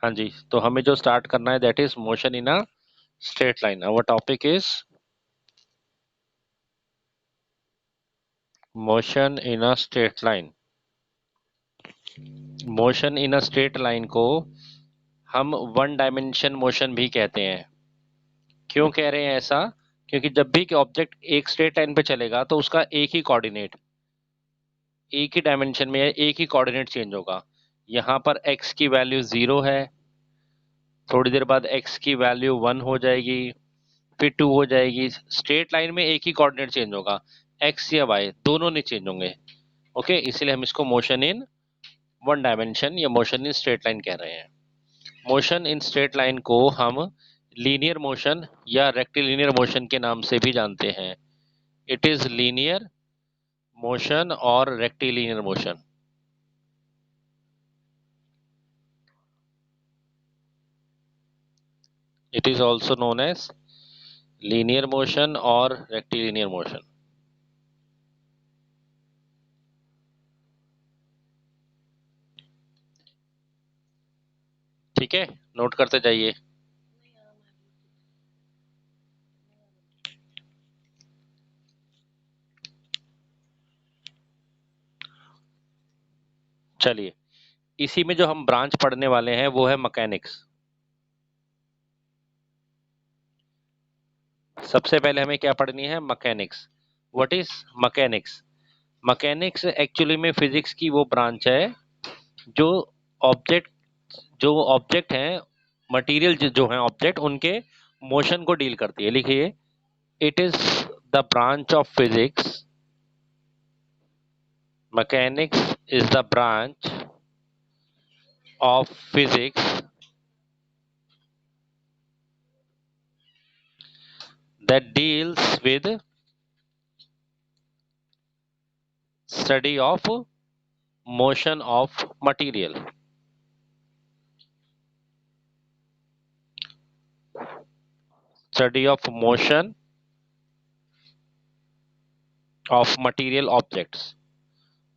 हाँ जी, तो हमें जो स्टार्ट करना है that is motion in a straight line. Our topic is motion in a straight line. Motion in a straight line को हम वन डायमेंशन मोशन भी कहते हैं। क्यों कह रहे हैं ऐसा? क्योंकि जब भी ऑब्जेक्ट एक स्ट्रेट लाइन पे चलेगा तो उसका एक ही कोऑर्डिनेट, एक ही डायमेंशन में एक ही कोऑर्डिनेट चेंज होगा। यहाँ पर x की वैल्यू 0 है, थोड़ी देर बाद x की वैल्यू 1 हो जाएगी, फिर 2 हो जाएगी। स्ट्रेट लाइन में एक ही कोऑर्डिनेट चेंज होगा, x या y दोनों नहीं चेंज होंगे। ओके, इसलिए हम इसको मोशन इन वन डायमेंशन या मोशन इन स्ट्रेट लाइन कह रहे हैं। मोशन इन स्ट्रेट लाइन को हम लीनियर मोशन या रेक्टिलिनियर मोशन के नाम से भी जानते हैं। इट इज लीनियर मोशन और rectilinear motion. It is also known as linear motion और रेक्टिलिनियर मोशन। ठीक है, नोट करते जाइए। चलिए, इसी में जो हम ब्रांच पढ़ने वाले हैं वो है मैकेनिक्स। सबसे पहले हमें क्या पढ़नी है? Mechanics. What is mechanics? Mechanics actually में फिजिक्स की वो ब्रांच है जो ऑब्जेक्ट जो ऑब्जेक्ट हैं, मटेरियल जो हैं ऑब्जेक्ट, उनके मोशन को डील करती है। लिखिए, it is the branch of physics, mechanics is the branch of physics that deals with study of motion of material. Study of motion of material objects.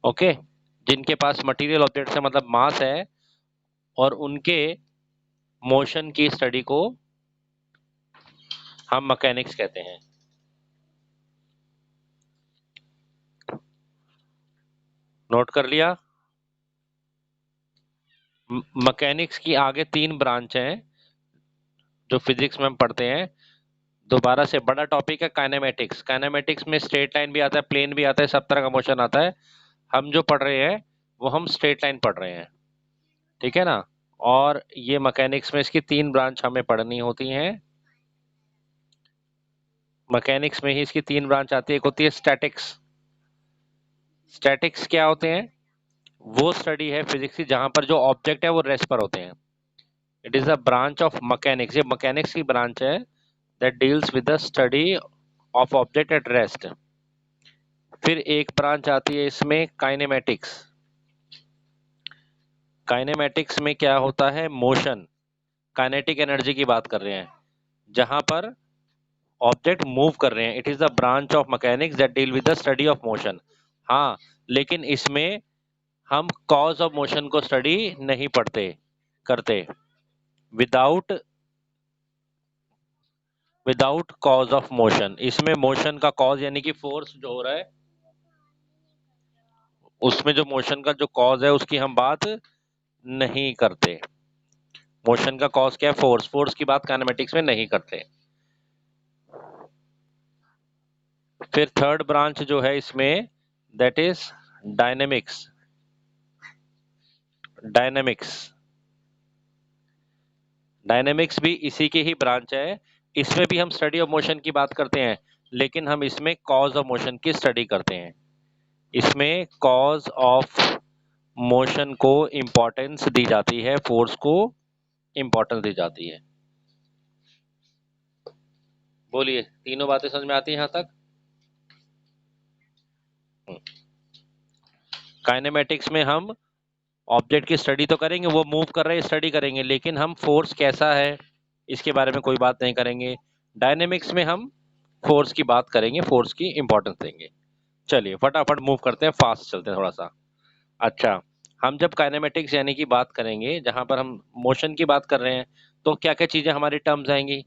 Okay, जिनके पास material objects है मतलब मास है, और उनके मोशन की स्टडी को हम mechanics कहते हैं। नोट कर लिया? मैकेनिक्स की आगे 3 ब्रांच हैं जो फिजिक्स में हम पढ़ते हैं। दोबारा से बड़ा टॉपिक है काइनेमेटिक्स। काइनेमेटिक्स में स्ट्रेट लाइन भी आता है, प्लेन भी आता है, सब तरह का मोशन आता है। हम जो पढ़ रहे हैं वो हम स्ट्रेट लाइन पढ़ रहे हैं, ठीक है ना? और ये मैकेनिक्स में इसकी 3 ब्रांच हमें पढ़नी होती हैं। मैकेनिक्स में ही इसकी 3 ब्रांच आती है। एक होती है स्टैटिक्स। स्टैटिक्स क्या होते हैं? वो स्टडी है फिजिक्स की जहां पर जो ऑब्जेक्ट है वो रेस्ट पर होते हैं। It is a branch of mechanics. ये मैकेनिक्स की ब्रांच है that deals with the study of object at rest. फिर एक ब्रांच आती है इसमें काइनेमेटिक्स। काइनेमेटिक्स में क्या होता है? मोशन, काइनेटिक एनर्जी की बात कर रहे हैं, जहां पर ऑब्जेक्ट मूव कर रहे हैं। It is the branch of mechanics that deal with the study of motion. हाँ, लेकिन इसमें हम कॉज ऑफ मोशन को स्टडी नहीं पढ़ते करते। Without without cause of motion, इसमें मोशन का कॉज यानी कि फोर्स जो हो रहा है, उसमें जो मोशन का जो कॉज है उसकी हम बात नहीं करते। मोशन का कॉज क्या है? फोर्स। फोर्स की बात काइनेमेटिक्स में नहीं करते। फिर थर्ड ब्रांच जो है इसमें that is dynamics. Dynamics dynamics भी इसी की ही ब्रांच है। इसमें भी हम स्टडी ऑफ मोशन की बात करते हैं, लेकिन हम इसमें कॉज ऑफ मोशन की स्टडी करते हैं। इसमें कॉज ऑफ मोशन को इंपॉर्टेंस दी जाती है, फोर्स को इंपॉर्टेंस दी जाती है। बोलिए, तीनों बातें समझ में आती हैं यहां तक? काइनेमेटिक्स में हम ऑब्जेक्ट की स्टडी तो करेंगे, वो मूव कर रहे हैं स्टडी करेंगे, लेकिन हम फोर्स कैसा है इसके बारे में कोई बात नहीं करेंगे। डायनेमिक्स में हम फोर्स की बात करेंगे, फोर्स की इंपॉर्टेंस देंगे। चलिए फटाफट मूव करते हैं, फास्ट चलते हैं थोड़ा सा। अच्छा, हम जब काइनेमेटिक्स यानी कि बात करेंगे, जहां पर हम मोशन की बात कर रहे हैं, तो क्या क्या चीजें हमारी टर्म्स आएंगी?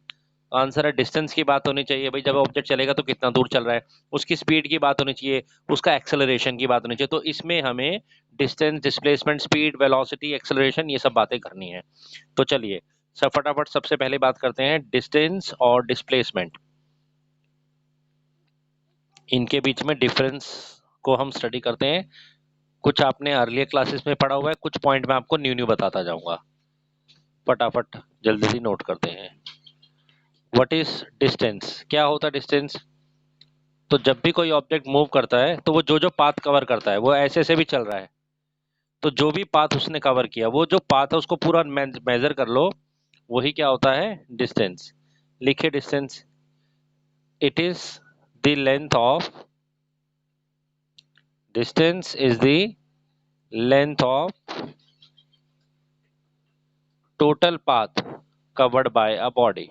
आंसर है डिस्टेंस की बात होनी चाहिए भाई, जब ऑब्जेक्ट चलेगा तो कितना दूर चल रहा है, उसकी स्पीड की बात होनी चाहिए, उसका एक्सेलरेशन की बात होनी चाहिए। तो इसमें हमें distance, displacement, speed, velocity, acceleration, ये सब बातें करनी है। तो चलिए सब फटाफट सबसे पहले बात करते हैं डिस्टेंस और डिस्प्लेसमेंट, इनके बीच में डिफरेंस को हम स्टडी करते हैं। कुछ आपने अर्लियर क्लासेस में पढ़ा हुआ है, कुछ पॉइंट मैं आपको न्यू न्यू बताता जाऊंगा। फटाफट जल्दी से नोट करते हैं। What is distance? क्या होता है डिस्टेंस? तो जब भी कोई ऑब्जेक्ट मूव करता है तो वो जो जो पाथ कवर करता है, वो ऐसे ऐसे भी चल रहा है, तो जो भी पाथ उसने कवर किया, वो जो पाथ है उसको पूरा मेजर कर लो, वही क्या होता है? डिस्टेंस। लिखिए distance, it is the length of, distance is the length of total path covered by a body.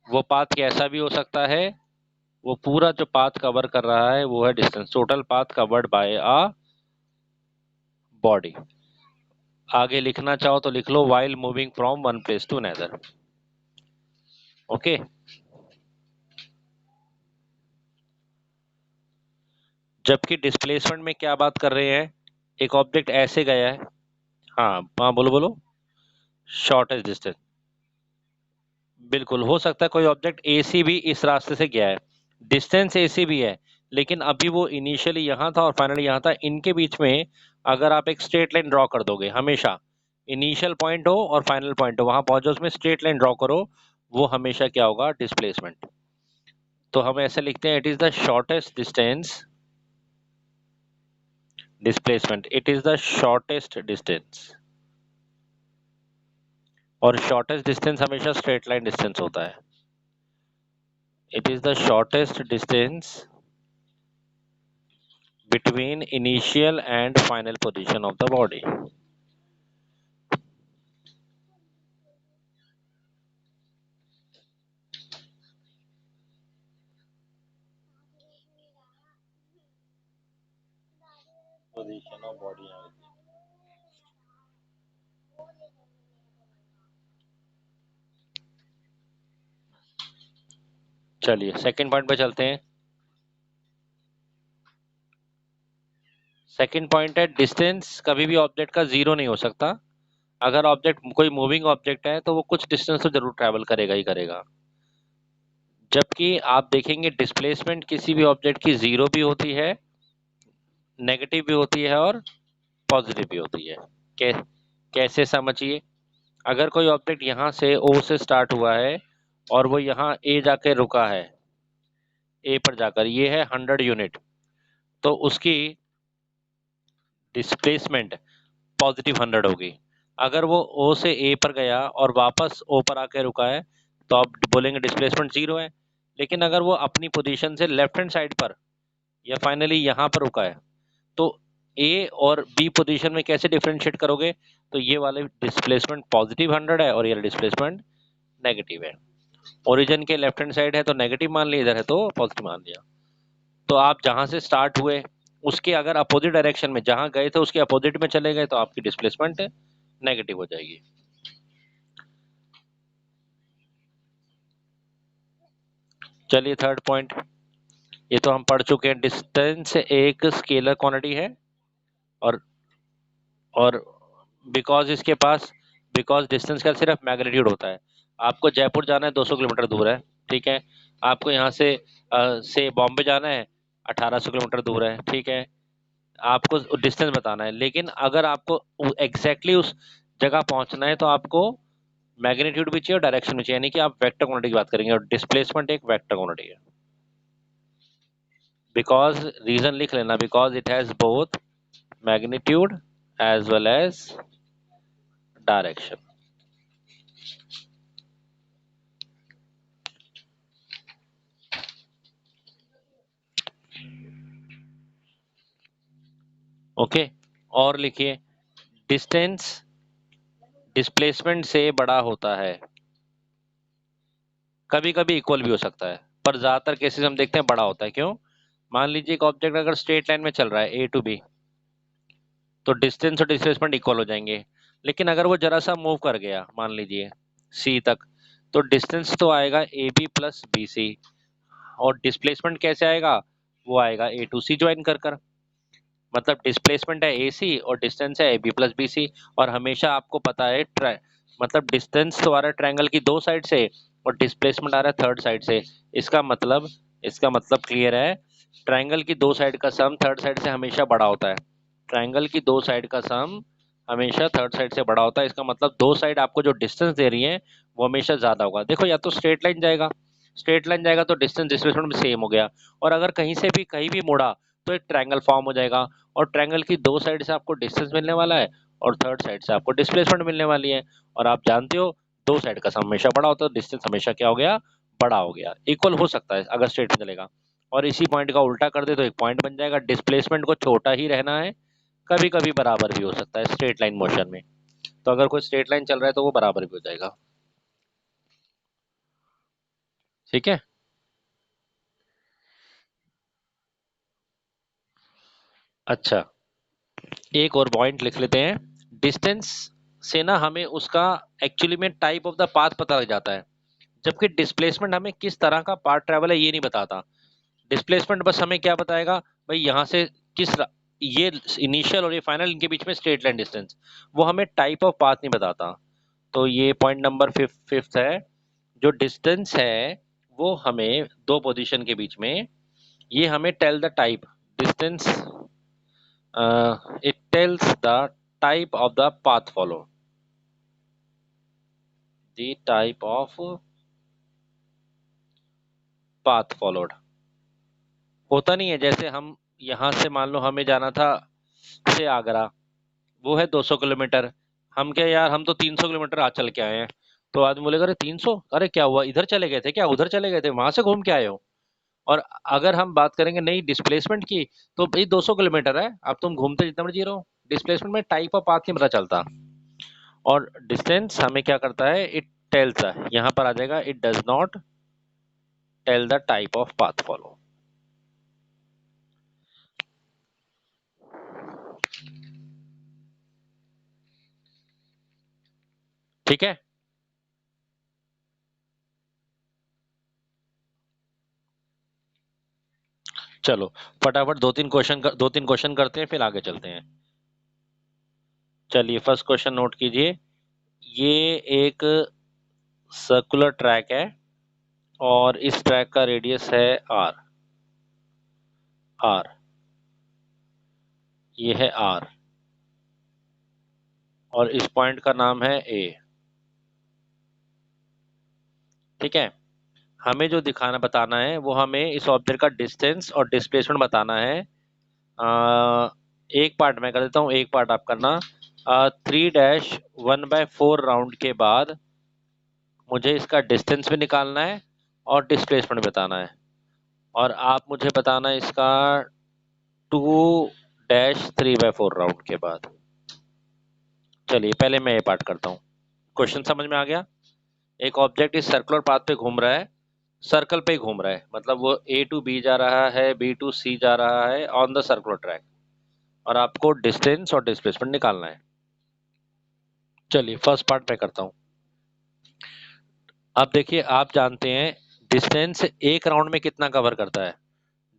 वो पाथ कैसा भी हो सकता है, वो पूरा जो पाथ कवर कर रहा है वो है distance, total path covered by a body. आगे लिखना चाहो तो लिख लो, while moving from one place to another. Okay, जबकि डिस्प्लेसमेंट में क्या बात कर रहे हैं? एक ऑब्जेक्ट ऐसे गया है, हाँ हाँ बोलो बोलो। शॉर्टेस्ट डिस्टेंस, बिल्कुल हो सकता है कोई ऑब्जेक्ट एसी भी इस रास्ते से गया है, डिस्टेंस एसी भी है, लेकिन अभी वो इनिशियली यहाँ था और फाइनली यहाँ था। इनके बीच में अगर आप एक स्ट्रेट लाइन ड्रॉ कर दोगे, हमेशा इनिशियल पॉइंट हो और फाइनल पॉइंट हो, वहां पहुंचो, उसमें स्ट्रेट लाइन ड्रॉ करो, वो हमेशा क्या होगा? डिस्प्लेसमेंट। तो हम ऐसे लिखते हैं, it is the shortest distance, displacement, it is the shortest distance. और शॉर्टेस्ट डिस्टेंस हमेशा स्ट्रेट लाइन डिस्टेंस होता है। It is the shortest distance between initial and final position of the body. Position of body। चलिए second point पे चलते हैं। Second point है, distance कभी भी ऑब्जेक्ट का जीरो नहीं हो सकता। अगर ऑब्जेक्ट कोई मूविंग ऑब्जेक्ट है तो वो कुछ डिस्टेंस तो जरूर ट्रैवल करेगा ही करेगा। जबकि आप देखेंगे डिस्प्लेसमेंट किसी भी ऑब्जेक्ट की जीरो भी होती है, नेगेटिव भी होती है और पॉजिटिव भी होती है। कै, कैसे समझिए? अगर कोई ऑब्जेक्ट यहाँ से ओ से स्टार्ट हुआ है और वो यहाँ ए जाके रुका है, ए पर जाकर, ये है 100 यूनिट, तो उसकी डिस्प्लेसमेंट पॉजिटिव 100 होगी। अगर वो ओ से ए पर गया और वापस ओ पर आके रुका है तो आप बोलेंगे डिस्प्लेसमेंट जीरो है। लेकिन अगर वो अपनी पोजीशन से लेफ्ट हैंड साइड पर या फाइनली यहाँ पर रुका है, तो ए और बी पोजीशन में कैसे डिफरेंशिएट करोगे? तो ये वाले डिस्प्लेसमेंट पॉजिटिव 100 है और ये डिस्प्लेसमेंट नेगेटिव है। ओरिजिन के लेफ्ट हैंड साइड है तो नेगेटिव मान लिया, इधर है तो पॉजिटिव मान लिया। तो आप जहां से स्टार्ट हुए उसके अगर अपोजिट डायरेक्शन में, जहां गए थे उसके अपोजिट में चले गए, तो आपकी डिस्प्लेसमेंट नेगेटिव हो जाएगी। चलिए थर्ड पॉइंट, ये तो हम पढ़ चुके हैं, डिस्टेंस एक स्केलर क्वांटिटी है और और बिकॉज इसके पास, बिकॉज डिस्टेंस का सिर्फ मैग्नीट्यूड होता है। आपको जयपुर जाना है 200 किलोमीटर दूर है, ठीक है। आपको यहाँ से बॉम्बे जाना है 1800 किलोमीटर दूर है, ठीक है। आपको डिस्टेंस बताना है, लेकिन अगर आपको एग्जैक्टली उस जगह पहुंचना है तो आपको मैग्नीट्यूड भी चाहिए और डायरेक्शन भी चाहिए, यानी कि आप वेक्टर क्वांटिटी की बात करेंगे और डिस्प्लेसमेंट एक वेक्टर क्वांटिटी है। बिकॉज रीजन लिख लेना, because it has both magnitude as well as direction. Okay, और लिखिए, डिस्टेंस डिस्प्लेसमेंट से बड़ा होता है, कभी कभी इक्वल भी हो सकता है, पर ज्यादातर केसेस हम देखते हैं बड़ा होता है। क्यों? मान लीजिए एक ऑब्जेक्ट अगर स्ट्रेट लाइन में चल रहा है ए टू बी, तो डिस्टेंस और डिस्प्लेसमेंट इक्वल हो जाएंगे। लेकिन अगर वो जरा सा मूव कर गया, मान लीजिए सी तक, तो डिस्टेंस तो आएगा A B plus B C, और डिस्प्लेसमेंट कैसे आएगा, वो आएगा ए टू सी ज्वाइन कर कर। मतलब डिस्प्लेसमेंट है ए सी और डिस्टेंस है A B plus B C. और हमेशा आपको पता है मतलब डिस्टेंस तो आ रहा है ट्रायंगल की दो साइड से और डिस्प्लेसमेंट आ रहा है थर्ड साइड से। इसका मतलब क्लियर है, ट्रायंगल की दो साइड का सम थर्ड साइड से हमेशा बड़ा होता है। ट्रायंगल की दो साइड का सम हमेशा थर्ड साइड से बड़ा होता है। इसका मतलब दो साइड आपको जो डिस्टेंस दे रही है वो हमेशा ज्यादा होगा। देखो, या तो स्ट्रेट लाइन जाएगा तो डिस्टेंस डिस्प्लेसमेंट भी सेम हो गया, और अगर कहीं भी मुड़ा तो एक ट्रायंगल फॉर्म हो जाएगा। और ट्रायंगल की दो साइड से आपको डिस्टेंस मिलने वाला है और थर्ड साइड से आपको डिस्प्लेसमेंट मिलने वाली है। और आप जानते हो दो साइड का सम हमेशा बड़ा होता है, डिस्टेंस हमेशा क्या हो गया, बड़ा हो गया। इक्वल हो सकता है अगर स्ट्रेट में चलेगा। और इसी पॉइंट का उल्टा कर दे तो एक पॉइंट बन जाएगा। डिस्प्लेसमेंट को छोटा ही रहना है, कभी कभी बराबर भी हो सकता है स्ट्रेट लाइन मोशन में। तो अगर कोई स्ट्रेट लाइन चल रहा है तो वो बराबर भी हो जाएगा। ठीक है। अच्छा, एक और पॉइंट लिख लेते हैं। डिस्टेंस से ना हमें उसका एक्चुअली में टाइप ऑफ द पाथ पता लग जाता है, जबकि डिस्प्लेसमेंट हमें किस तरह का पाथ ट्रेवल है ये नहीं बताता। डिस्प्लेसमेंट बस हमें क्या बताएगा, भाई यहाँ से ये इनिशियल और ये फाइनल, इनके बीच में स्ट्रेट लाइन डिस्टेंस। वो हमें टाइप ऑफ पाथ नहीं बताता। तो ये पॉइंट नंबर फिफ्थ है। जो डिस्टेंस है वो हमें दो पोजीशन के बीच में, ये हमें tell the type distance, it tells the type of the path followed, the type of path followed। होता नहीं है, जैसे हम यहाँ से मान लो हमें जाना था से आगरा, वो है 200 किलोमीटर। हम क्या यार, हम तो 300 किलोमीटर आज चल के आए हैं। तो आदमी बोलेगा अरे 300, अरे क्या हुआ, इधर चले गए थे क्या, उधर चले गए थे, वहां से घूम के आए हो। और अगर हम बात करेंगे नहीं डिस्प्लेसमेंट की, तो भाई 200 किलोमीटर है, अब तुम घूमते जितना मर्जी रहो। डिस्प्लेसमेंट में टाइप ऑफ पाथ नहीं पता चलता। और डिस्टेंस हमें क्या करता है, इट टेल्स, यहां पर आ जाएगा, it does not tell the type of path follow. ठीक है। चलो फटाफट दो तीन क्वेश्चन करते हैं, फिर आगे चलते हैं। चलिए फर्स्ट क्वेश्चन नोट कीजिए। ये एक सर्कुलर ट्रैक है और इस ट्रैक का रेडियस है आर। आर, ये है आर, और इस पॉइंट का नाम है ए। ठीक है। हमें जो दिखाना बताना है वो हमें इस ऑब्जेक्ट का डिस्टेंस और डिस्प्लेसमेंट बताना है। एक पार्ट मैं कर देता हूँ, एक पार्ट आप करना। 3-1/4 राउंड के बाद मुझे इसका डिस्टेंस भी निकालना है और डिस्प्लेसमेंट बताना है। और आप मुझे बताना है इसका 2-3/4 राउंड के बाद। चलिए पहले मैं ये पार्ट करता हूँ। क्वेश्चन समझ में आ गया। एक ऑब्जेक्ट इस सर्कुलर पाथ पे घूम रहा है, सर्कल पे ही घूम रहा है, मतलब वो ए टू बी जा रहा है, बी टू सी जा रहा है ऑन द सर्कुलर ट्रैक, और आपको डिस्टेंस और डिस्प्लेसमेंट निकालना है। चलिए फर्स्ट पार्ट मैं करता हूँ। अब देखिए, आप जानते हैं डिस्टेंस एक राउंड में कितना कवर करता है।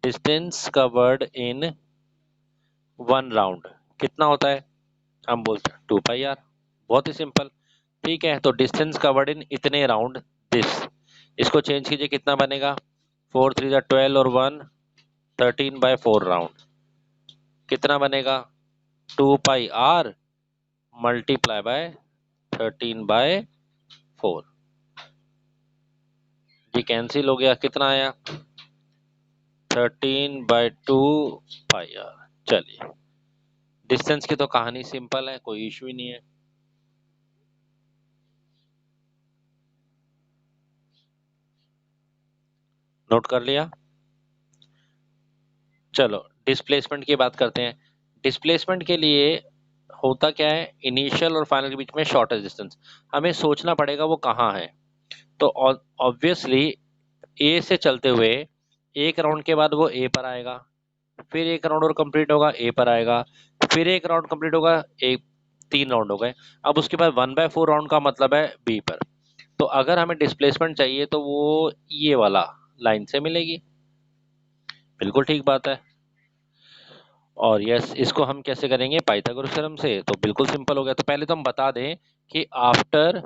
डिस्टेंस कवर्ड इन 1 राउंड कितना होता है, हम बोलते हैं 2πr। बहुत ही सिंपल। ठीक है, तो डिस्टेंस कवर्ड इन इतने राउंड, दिस, इसको चेंज कीजिए, कितना बनेगा, 4×3 = 12 और 1 13/4 राउंड। कितना बनेगा, 2πr मल्टीप्लाई बाय 13/4। ये कैंसिल हो गया, कितना आया, 13/2πr। चलिए, डिस्टेंस की तो कहानी सिंपल है, कोई इशू ही नहीं है। नोट कर लिया। चलो डिस्प्लेसमेंट की बात करते हैं। डिस्प्लेसमेंट के लिए होता क्या है, इनिशियल और फाइनल के बीच में शॉर्टेस्ट डिस्टेंस हमें सोचना पड़ेगा वो कहाँ है। तो ऑब्वियसली ए से चलते हुए एक राउंड के बाद वो ए पर आएगा, फिर एक राउंड और कंप्लीट होगा, ए पर आएगा, फिर एक राउंड कंप्लीट होगा, एक 3 राउंड हो गए। अब उसके बाद 1/4 राउंड का मतलब है बी पर। तो अगर हमें डिस्प्लेसमेंट चाहिए तो वो ये वाला लाइन से मिलेगी। बिल्कुल ठीक बात है। और यस, इसको हम कैसे करेंगे? पाइथागोरस थ्योरम से। तो बिल्कुल सिंपल हो गया। तो पहले तो हम बता दें कि आफ्टर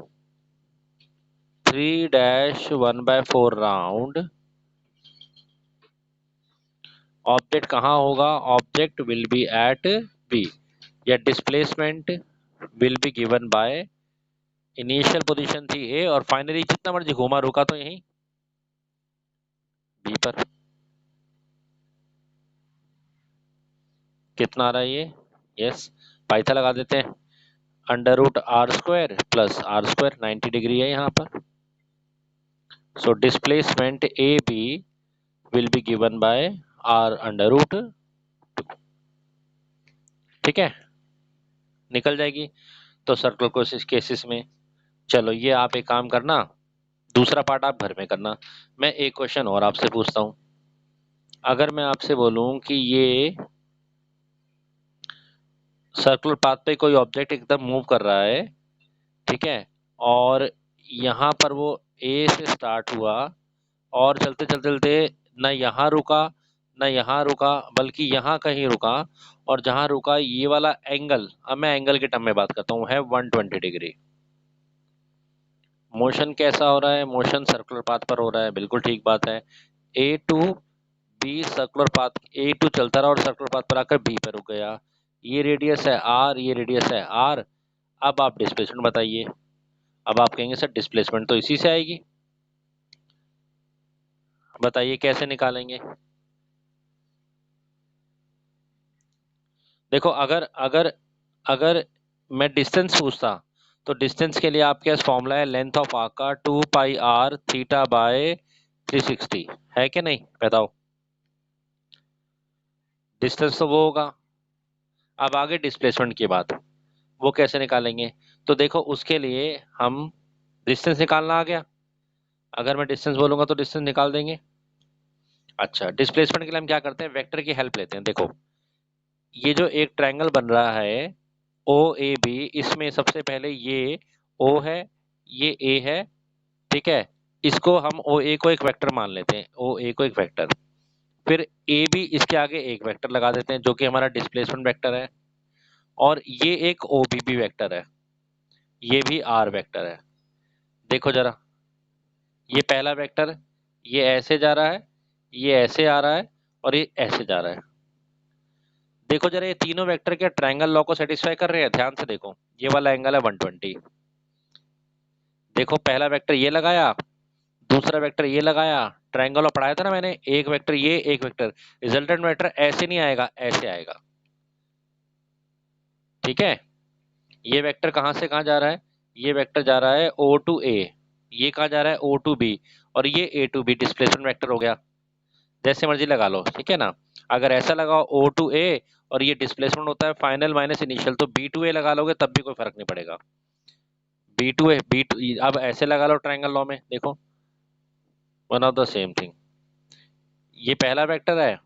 3-1/4 राउंड ऑब्जेक्ट कहाँ होगा? Object will be at B, या displacement will be given by initial position थी ए और फाइनली जितना मर्जी घुमा रुका तो यहीं बी पर। कितना आ रहा है ये? यस, पाइथा लगा देते हैं। √r² प्लस r², 90 डिग्री है यहाँ पर। So displacement A B will be given by r√2। ठीक है, निकल जाएगी। तो सर्कुलर कोशिश केसेस में, चलो ये आप एक काम करना, दूसरा पार्ट आप घर में करना। मैं एक क्वेश्चन और आपसे पूछता हूँ। अगर मैं आपसे बोलूं कि ये सर्कुलर पाथ पे कोई ऑब्जेक्ट एकदम मूव कर रहा है, ठीक है, और यहाँ पर वो ए से स्टार्ट हुआ और चलते चलते चलते न यहाँ रुका न यहाँ रुका, बल्कि यहाँ कहीं रुका, और जहाँ रुका ये वाला एंगल, अब मैं एंगल के टर्म में बात करता हूँ, है 120 डिग्री। मोशन कैसा हो रहा है? मोशन सर्कुलर पाथ पर हो रहा है। बिल्कुल ठीक बात है। A to B circular path, A to चलता रहा और सर्कुलर पाथ पर आकर बी पर रुक गया। ये रेडियस है आर, ये रेडियस है आर। अब आप डिस्प्लेसमेंट बताइए। अब आप कहेंगे सर डिस्प्लेसमेंट तो इसी से आएगी। बताइए कैसे निकालेंगे? देखो, अगर अगर अगर मैं डिस्टेंस पूछता तो डिस्टेंस के लिए आपके पास फॉर्मूला है लेंथ ऑफ आर्क का 2πr थीटा बाय 360, है कि नहीं? बताओ, डिस्टेंस तो वो होगा। अब आगे डिस्प्लेसमेंट की बात, वो कैसे निकालेंगे? तो देखो, उसके लिए हम डिस्टेंस निकालना आ गया। अगर मैं डिस्टेंस बोलूंगा तो डिस्टेंस निकाल देंगे। अच्छा, डिस्प्लेसमेंट के लिए हम क्या करते हैं? वेक्टर की हेल्प लेते हैं। देखो, ये जो एक ट्रायंगल बन रहा है ओ ए बी, इसमें सबसे पहले ये ओ है, ये ए है, ठीक है। इसको हम ओ ए को एक वेक्टर मान लेते हैं, ओ ए को एक वेक्टर। फिर ए बी, इसके आगे एक वेक्टर लगा देते हैं जो कि हमारा डिस्प्लेसमेंट वेक्टर है। और ये एक ओ बी भी वेक्टर है, ये भी आर वेक्टर है। देखो जरा, ये पहला वेक्टर, ये ऐसे जा रहा है, ये ऐसे आ रहा है, और ये ऐसे जा रहा है। देखो जरा, ये तीनों वेक्टर क्या ट्रायंगल लॉ को सेटिस्फाई कर रहे हैं? ध्यान से देखो, ये वाला एंगल है 120। देखो, पहला वेक्टर ये लगाया, दूसरा वेक्टर ये लगाया, ट्रायंगल लॉ पढ़ाया था ना मैंने, एक वेक्टर ये, एक वेक्टर, रिजल्टेंट वेक्टर ऐसे नहीं आएगा, ऐसे आएगा। ठीक है, ये वेक्टर कहां से कहां जा रहा है? ये वेक्टर जा रहा है ओ टू ए, ये कहां जा रहा है? ओ टू बी, और ये ए टू बी, डिस्प्लेसमेंट वेक्टर हो गया। जैसे मर्जी लगा लो, ठीक है ना। अगर ऐसा लगाओ ओ टू ए और ये डिस्प्लेसमेंट होता है फाइनल माइनस इनिशियल, तो बी टू ए लगा लोगे तब भी कोई फर्क नहीं पड़ेगा। B to A, B to, अब ऐसे लगा लो ट्रायंगल लॉ में, देखो, one of the same thing. ये पहला वेक्टर है,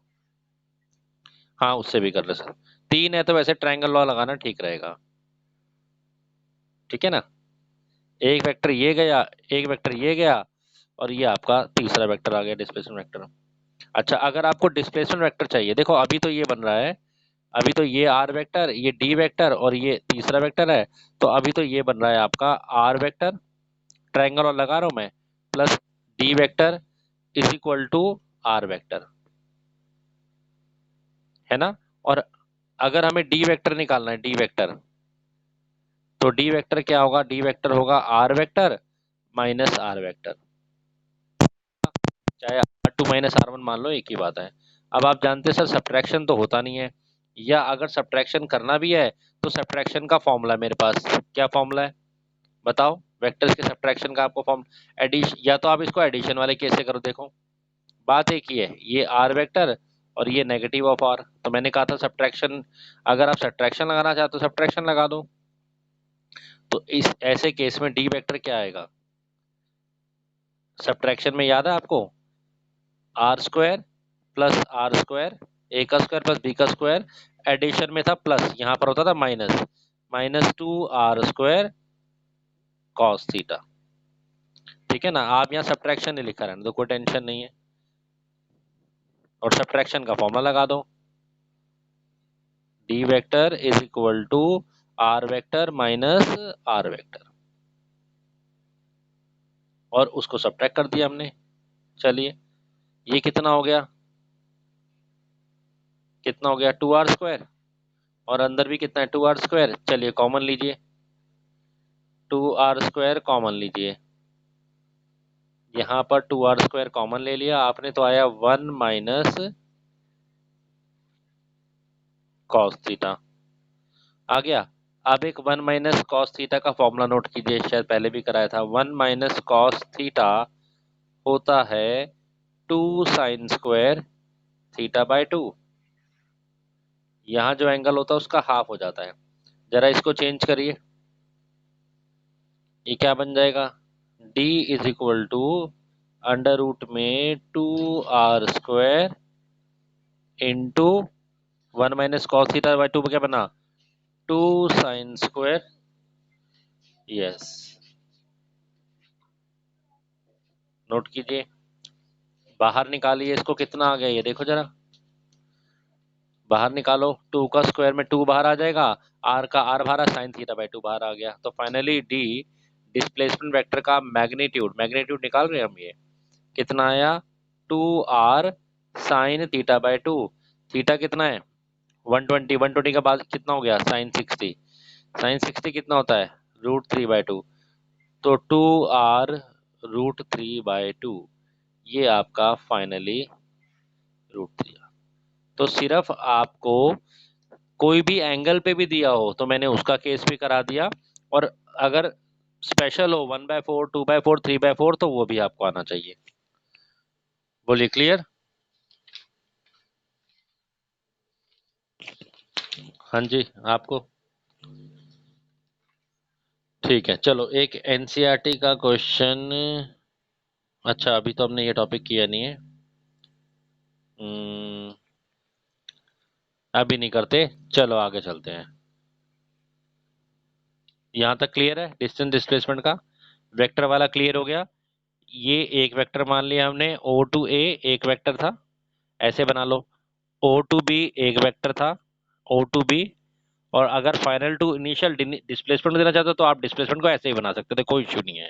हाँ उससे भी कर ले सर। 3 है तो वैसे ट्रायंगल लॉ लगाना ठीक रहेगा, ठीक है ना। एक वेक्टर ये गया, एक वेक्टर ये गया, और ये आपका तीसरा वेक्टर आ गया, डिस्प्लेसमेंट वेक्टर। अच्छा, अगर आपको डिस्प्लेसमेंट वेक्टर चाहिए, देखो अभी तो ये बन रहा है, अभी तो ये आर वेक्टर, ये डी वेक्टर, और ये तीसरा वेक्टर है। तो अभी तो ये बन रहा है आपका आर वेक्टर, ट्रायंगल और लगा रहा हूं मैं, plus D vector is equal to R vector, है ना। और अगर हमें डी वेक्टर निकालना है, डी वेक्टर, तो डी वेक्टर क्या होगा? डी वेक्टर होगा R vector minus R vector, चाहे R2 माइनस R1 मान लो, एक ही बात है। अब आप जानते हैं सर सब्ट्रैक्शन तो होता नहीं है, या अगर सब्ट्रैक्शन करना भी है तो सब्ट्रैक्शन का फॉर्मूला मेरे पास, क्या फॉर्मूला है बताओ? वेक्टर्स के सब्ट्रैक्शन का आपको फॉर्म, एडिशन, या तो आप इसको एडिशन वाले केस से करो। देखो, बात एक ही है, ये आर वेक्टर और ये नेगेटिव ऑफ आर, तो मैंने कहा था सब्ट्रैक्शन, अगर आप सब्ट्रैक्शन लगाना चाहते हो सब्ट्रैक्शन लगा दो। तो इस ऐसे केस में डी वेक्टर क्या आएगा? सब्ट्रैक्शन में याद है आपको, R square plus R square, A का स्क्वायर प्लस बी का स्क्वायर, एडिशन में था प्लस, यहाँ पर होता था माइनस, -2r² cos थीटा। ठीक है ना, आप यहाँ सब्ट्रैक्शन नहीं लिखा रहने दो, कोई टेंशन नहीं है, और सब्ट्रैक्शन का फॉर्मूला लगा दो, d vector is equal to r vector minus r vector, और उसको सब्ट्रैक्ट कर दिया हमने। चलिए ये कितना हो गया, कितना हो गया 2r², और अंदर भी कितना है 2r²। चलिए कॉमन लीजिए, 2r² कॉमन लीजिए, यहाँ पर 2r² कॉमन ले लिया आपने तो आया 1 माइनस कॉस थीटा आ गया। अब एक 1 माइनस कॉस थीटा का फॉर्मूला नोट कीजिए, शायद पहले भी कराया था। 1 माइनस कॉस थीटा होता है 2 sin² थीटा बाय 2। यहाँ जो एंगल होता है उसका हाफ हो जाता है। जरा इसको चेंज करिए, ये क्या बन जाएगा, d is equal to under root में 2r² into 1 minus cos theta by 2 क्या बना 2 sin²। यस, नोट कीजिए, बाहर निकालिए इसको, कितना आ गया ये देखो जरा, बाहर निकालो, 2 का स्क्वायर में 2 बाहर आ जाएगा, r का r बाहर साइन थीटा बाय 2 बाहर आ गया। तो फाइनली d डिस्प्लेसमेंट वेक्टर का मैग्नीट्यूड, मैग्नीट्यूड निकाल रहे हैं हम, ये कितना आया 2r sine theta by 2। Theta कितना है 120, 120 का बाद कितना हो गया साइन 60, साइन 60 कितना होता है √3/2, तो 2r √3/2, ये आपका फाइनली √3। तो सिर्फ आपको कोई भी एंगल पे भी दिया हो तो मैंने उसका केस भी करा दिया, और अगर स्पेशल हो 1/4, 2/4, 3/4 तो वो भी आपको आना चाहिए। बोलिए क्लियर। हाँ जी आपको, ठीक है। चलो एक एनसीईआरटी का क्वेश्चन, अच्छा अभी तो हमने ये टॉपिक किया नहीं है, अभी नहीं करते, चलो आगे चलते हैं। यहाँ तक क्लियर है, डिस्टेंस डिस्प्लेसमेंट का वेक्टर वाला क्लियर हो गया। ये एक वेक्टर मान लिया हमने, O टू A एक वेक्टर था, ऐसे बना लो, O टू B एक वेक्टर था, O टू B, और अगर फाइनल टू इनिशियल डिस्प्लेसमेंट देना चाहते हो तो आप डिस्प्लेसमेंट को ऐसे ही बना सकते थे, कोई इश्यू नहीं है।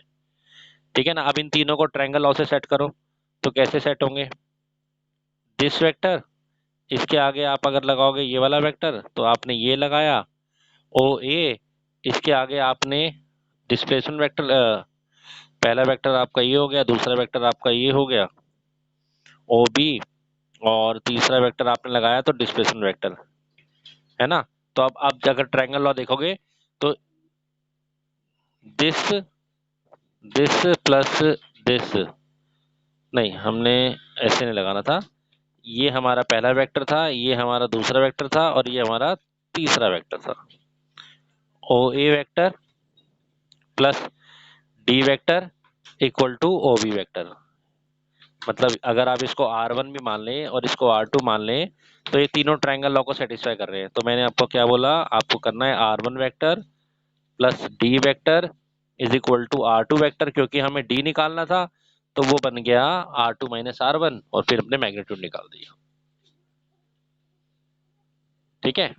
ठीक है ना। अब इन तीनों को ट्रायंगल लॉ से सेट करो, तो कैसे सेट होंगे, दिस वेक्टर, इसके आगे आप अगर लगाओगे ये वाला वेक्टर तो आपने ये लगाया ओ ए, इसके आगे आपने डिस्प्लेसमेंट वेक्टर, पहला वेक्टर आपका ये हो गया, दूसरा वेक्टर आपका ये हो गया ओ बी, और तीसरा वेक्टर आपने लगाया तो डिस्प्लेसमेंट वेक्टर, है ना। तो अब अगर ट्रायंगल लॉ देखोगे तो दिस दिस प्लस दिस, नहीं हमने ऐसे नहीं लगाना था, ये हमारा पहला वेक्टर था, ये हमारा दूसरा वेक्टर था, और ये हमारा तीसरा वेक्टर था। O A vector plus D vector equal to O B vector. मतलब अगर आप इसको R1 भी मान लें और इसको R2 मान लें तो ये तीनों ट्रायंगल लॉ को सेटिस्फाई कर रहे हैं। तो मैंने आपको क्या बोला, आपको करना है R1 vector plus D vector is equal to R2 vector, क्योंकि हमें D निकालना था तो वो बन गया R2 माइनस R1, और फिर हमने मैग्नीट्यूड निकाल दिया। ठीक है।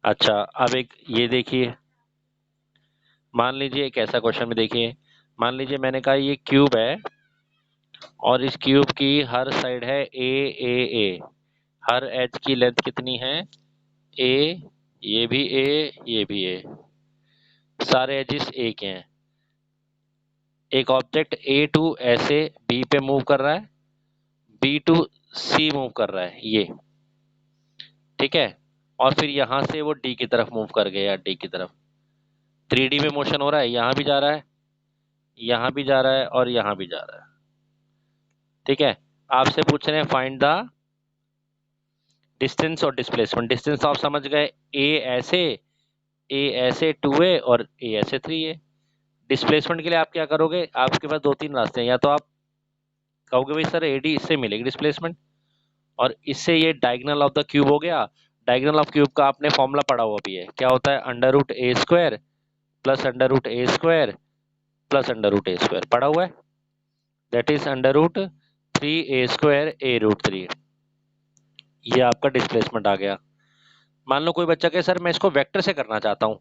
अच्छा अब एक ये देखिए, मान लीजिए एक ऐसा क्वेश्चन में देखिए, मान लीजिए मैंने कहा ये क्यूब है और इस क्यूब की हर साइड है ए, हर एज की लेंथ कितनी है ए, ये भी ए, ये भी ए, सारे एजिस ए के हैं। एक ऑब्जेक्ट ए टू ऐसे बी पे मूव कर रहा है, बी टू सी मूव कर रहा है ये, ठीक है, और फिर यहां से वो डी की तरफ मूव कर गया, डी की तरफ 3D में मोशन हो रहा है, यहां भी जा रहा है, यहां भी जा रहा है, और यहां भी जा रहा है। ठीक है, आपसे पूछ रहे हैं फाइंड द डिस्टेंस और डिस्प्लेसमेंट। डिस्टेंस तो आप समझ गए, ए ऐसे 2a और ए ऐसे 3a। डिस्प्लेसमेंट के लिए आप क्या करोगे, आपके पास दो तीन रास्ते हैं, या तो आप कहोगे भाई सर एडी इससे मिलेगी डिस्प्लेसमेंट, और इससे ये डायगोनल ऑफ द क्यूब हो गया। डायगोनल ऑफ क्यूब का आपने फॉर्मूला पढ़ा हुआ भी है, क्या होता है, under root A square plus under root A square plus under root A square पढ़ा हुआ है, that is under root 3a² a रूट 3। ये आपका डिस्प्लेसमेंट आ गया। मान लो कोई बच्चा कहे सर मैं इसको वेक्टर से करना चाहता हूँ,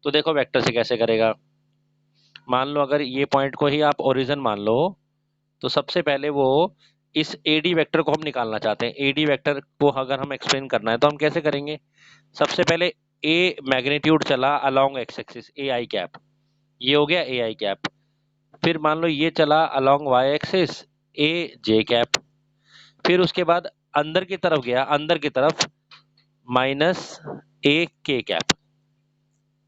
तो देखो वेक्टर से कैसे करेगा। मान लो अगर ये पॉइंट को ही आप ओरिजिन मान लो, तो सबसे पहले वो इस एडी वेक्टर को हम निकालना चाहते हैं। एडी वेक्टर को अगर हम एक्सप्लेन करना है तो हम कैसे करेंगे, सबसे पहले ए मैग्नीट्यूड चला अलोंग एक्स एक्सिस ए आई कैप, ये हो गया ए आई कैप। फिर मान लो ये चला अलोंग वाई एक्सिस ए जे कैप। फिर उसके बाद अंदर की तरफ गया, अंदर की तरफ माइनस ए के कैप।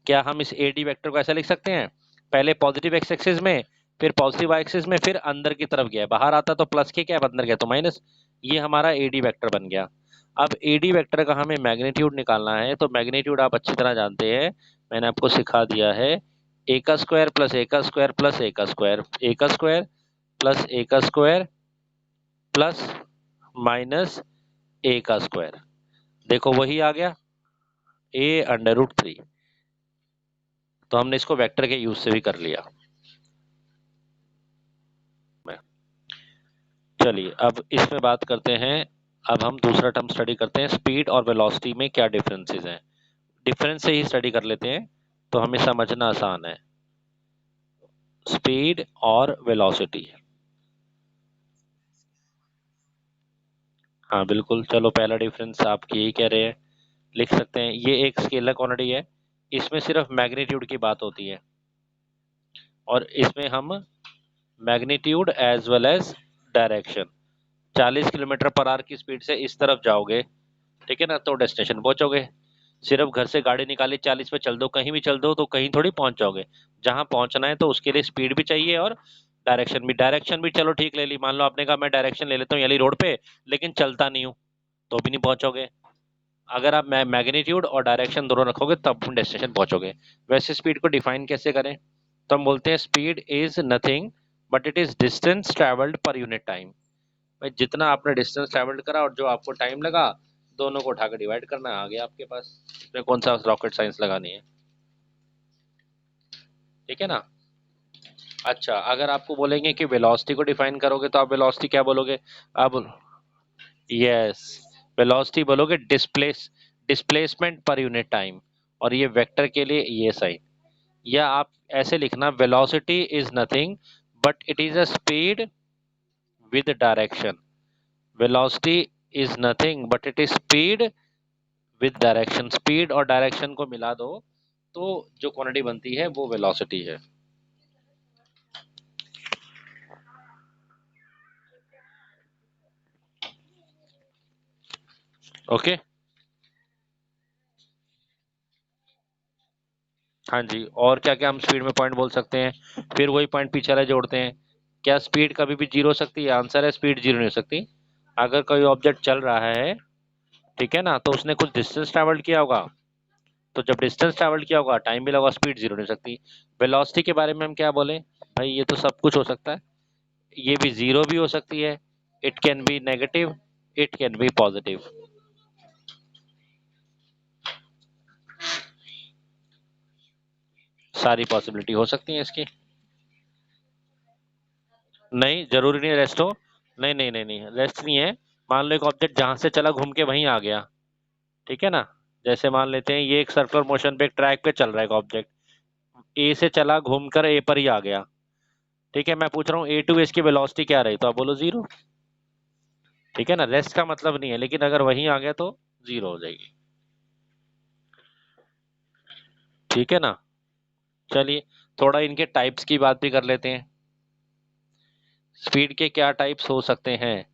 क्या हम इस ए डी वेक्टर को ऐसा लिख सकते हैं, पहले पॉजिटिव एक्स एक्सिस में, फिर पॉजिटिव वाई एक्सिस में, फिर अंदर की तरफ गया, बाहर आता तो प्लस के कैप, अंदर गया तो माइनस। ये हमारा ए डी वेक्टर बन गया। अब ए डी वेक्टर का हमें मैग्नीट्यूड निकालना है, तो मैग्नीट्यूड आप अच्छी तरह जानते हैं, मैंने आपको सिखा दिया है, ए का स्क्वायर प्लस ए का स्क्वायर प्लस ए का स्क्वायर, ए का स्क्वायर प्लस ए का स्क्वायर प्लस माइनस ए का स्क्वायर। देखो वही आ गया ए अंडर रूट 3। तो हमने इसको वेक्टर के यूज से भी कर लिया। चलिए अब इसमें बात करते हैं, अब हम दूसरा टर्म स्टडी करते हैं, स्पीड और वेलोसिटी में क्या डिफरेंसेस हैं। डिफरेंस से ही स्टडी कर लेते हैं तो हमें समझना आसान है, स्पीड और वेलोसिटी। हाँ बिल्कुल, चलो पहला डिफरेंस आप यही कह रहे हैं, लिख सकते हैं। ये एक स्केलर क्वांटिटी है, इसमें सिर्फ मैग्नीट्यूड की बात होती है, और इसमें हम magnitude as well as direction, 40 kilometre per hour की स्पीड से इस तरफ जाओगे, ठीक है ना, तो डेस्टिनेशन पहुंचोगे। सिर्फ घर से गाड़ी निकाली 40 पे चल दो, कहीं भी चल दो, तो कहीं थोड़ी पहुंच जाओगे। जहां पहुंचना है तो उसके लिए स्पीड भी चाहिए और डायरेक्शन भी। डायरेक्शन भी चलो ठीक ले ली, मान लो आपने कहा मैं डायरेक्शन ले लेता हूँ यली रोड पे, लेकिन चलता नहीं हूँ, तो भी नहीं पहुंचोगे। अगर आप मैग्नीट्यूड और डायरेक्शन दोनों रखोगे तब हम डेस्टिनेशन पहुंचोगे। वैसे स्पीड को डिफाइन कैसे करें, तो हम बोलते हैं speed is nothing but it is distance travelled per unit time. भाई जितना आपने डिस्टेंस ट्रेवल्ड करा और जो आपको टाइम लगा, दोनों को उठाकर डिवाइड करना, आ गया आपके पास। इसमें कौन सा रॉकेट साइंस लगानी है, ठीक है ना। अच्छा अगर आपको बोलेंगे कि वेलोसिटी को डिफाइन करोगे तो आप वेलोसिटी क्या बोलोगे, आप यस वेलोसिटी बोलोगे डिस्प्लेसमेंट पर यूनिट टाइम, और ये वेक्टर के लिए ये साइन। या आप ऐसे लिखना, velocity is nothing but it is a speed with direction. Velocity is nothing but it is speed with direction. Speed और डायरेक्शन को मिला दो तो जो क्वांटिटी बनती है वो वेलोसिटी है। ओके हाँ जी, और क्या क्या हम स्पीड में पॉइंट बोल सकते हैं, फिर वही पॉइंट पीछे वाले जोड़ते हैं। क्या स्पीड कभी भी जीरो हो सकती है, आंसर है स्पीड जीरो नहीं हो सकती। अगर कोई ऑब्जेक्ट चल रहा है, ठीक है ना, तो उसने कुछ डिस्टेंस ट्रेवल किया होगा, तो जब डिस्टेंस ट्रेवल किया होगा टाइम भी लगा, स्पीड जीरो नहीं हो सकती। वेलोसिटी के बारे में हम क्या बोले, भाई ये तो सब कुछ हो सकता है, ये भी जीरो भी हो सकती है, it can be negative, it can be positive, सारी पॉसिबिलिटी हो सकती है इसकी। नहीं जरूरी नहीं रेस्ट हो, नहीं नहीं नहीं नहीं रेस्ट नहीं है। मान लो एक ऑब्जेक्ट जहां से चला घूम के वहीं आ गया, ठीक है ना। जैसे मान लेते हैं ये एक सर्कुलर मोशन पे एक ट्रैक पे चल रहा है एक ऑब्जेक्ट, ए से चला घूमकर ए पर ही आ गया, ठीक है। मैं पूछ रहा हूँ ए टू इसकी वेलोसिटी क्या रही, तो आप बोलो जीरो, ठीक है ना। रेस्ट का मतलब नहीं है, लेकिन अगर वहीं आ गया तो जीरो हो जाएगी, ठीक है ना। चलिए थोड़ा इनके टाइप्स की बात भी कर लेते हैं, स्पीड के क्या टाइप्स हो सकते हैं।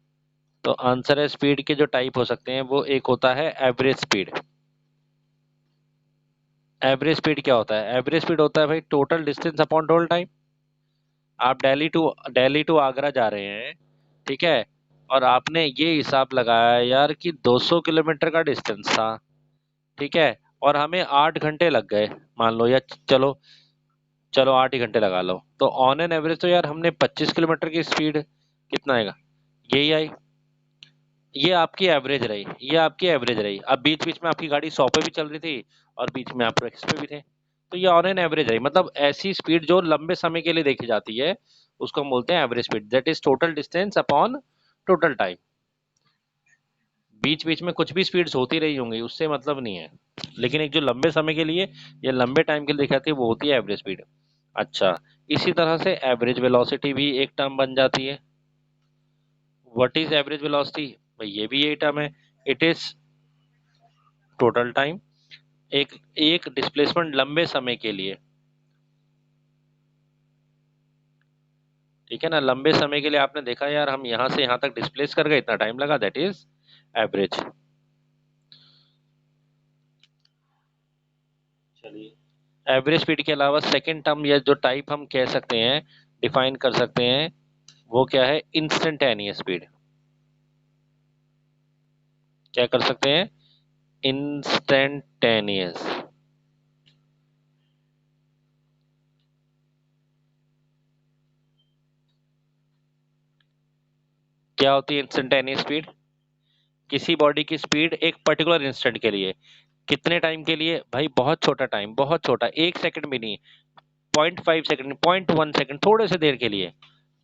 तो आंसर है स्पीड के जो टाइप हो सकते हैं वो एक होता है एवरेज स्पीड। एवरेज स्पीड क्या होता है, एवरेज स्पीड होता है भाई total distance upon total time. आप दिल्ली टू आगरा जा रहे हैं, ठीक है, और आपने ये हिसाब लगाया यार कि 200 किलोमीटर का डिस्टेंस था, ठीक है, और हमें 8 घंटे लग गए, मान लो, या चलो चलो 8 ही घंटे लगा लो, तो ऑन एन एवरेज तो यार हमने 25 किलोमीटर की स्पीड कितना आएगा, यही आई। ये आपकी एवरेज रही, ये आपकी एवरेज रही। अब बीच बीच में आपकी गाड़ी 100 पे भी चल रही थी और बीच में आप एक्स पे भी थे, तो ये ऑन एन एवरेज रही। मतलब ऐसी स्पीड जो लंबे समय के लिए देखी जाती है उसको हम बोलते हैं average speed, that is total distance upon total time. बीच बीच में कुछ भी स्पीड्स होती रही होंगी उससे मतलब नहीं है, लेकिन एक जो लंबे समय के लिए या लंबे टाइम के लिए दिखाती है वो होती है एवरेज स्पीड। अच्छा, इसी तरह से एवरेज वेलोसिटी भी एक टर्म बन जाती है। What is average velocity? भाई ये भी यही टर्म है, इट इज टोटल टाइम, एक एक डिस्प्लेसमेंट लंबे समय के लिए, ठीक है ना। लंबे समय के लिए आपने देखा यार हम यहां से यहां तक डिस्प्लेस कर गए, इतना टाइम लगा, दैट इज एवरेज। चलिए, एवरेज स्पीड के अलावा सेकंड टर्म या जो टाइप हम कह सकते हैं, डिफाइन कर सकते हैं, वो क्या है? Instantaneous speed. क्या कर सकते हैं? इंस्टेंटेनियस। क्या होती है इंस्टेंटेनियस स्पीड? किसी बॉडी की स्पीड एक पर्टिकुलर इंस्टेंट के लिए, कितने टाइम के लिए भाई? बहुत छोटा टाइम, बहुत छोटा, 1 सेकंड भी नहीं, 0.5 सेकंड, 0.1 सेकंड, थोड़े से देर के लिए।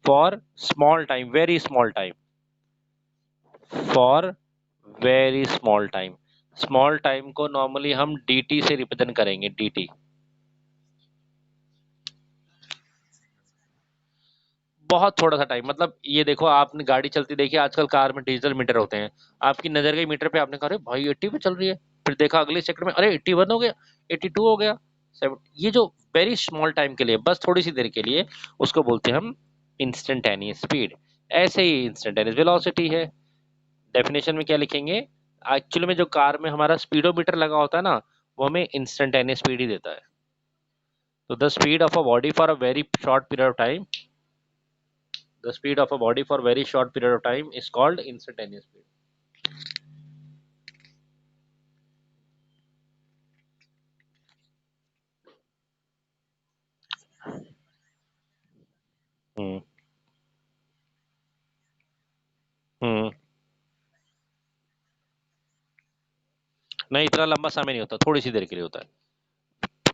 For small time, very small time, for very small time. Small time को नॉर्मली हम dt से रिप्रेजेंट करेंगे, dt। बहुत थोड़ा सा टाइम, मतलब ये देखो आपने गाड़ी चलती देखी, आजकल कार में डिजिटल मीटर होते हैं, आपकी नजर गई मीटर पे, आपने कहा अरे भाई 80 पे चल रही है, फिर देखा अगले सेकंड में अरे 81 हो गया, 82 हो गया, 7। ये जो वेरी स्मॉल टाइम के लिए, बस थोड़ी सी देर के लिए, उसको बोलते हैं हम इंस्टेंटेनियस स्पीड। ऐसे ही इंस्टेंटेनियस वेलोसिटी है। डेफिनेशन में क्या लिखेंगे? एक्चुअली में जो कार में हमारा स्पीडोमीटर लगा होता है ना, वो हमें इंस्टेंटेनियस स्पीड ही देता है। तो the speed of a body for a very short period of time, the speed of a body for very short period of time is called instantaneous speed. हम्म। हम्म। नहीं, इतना लंबा समय नहीं होता, थोड़ी सी देर के लिए होता है,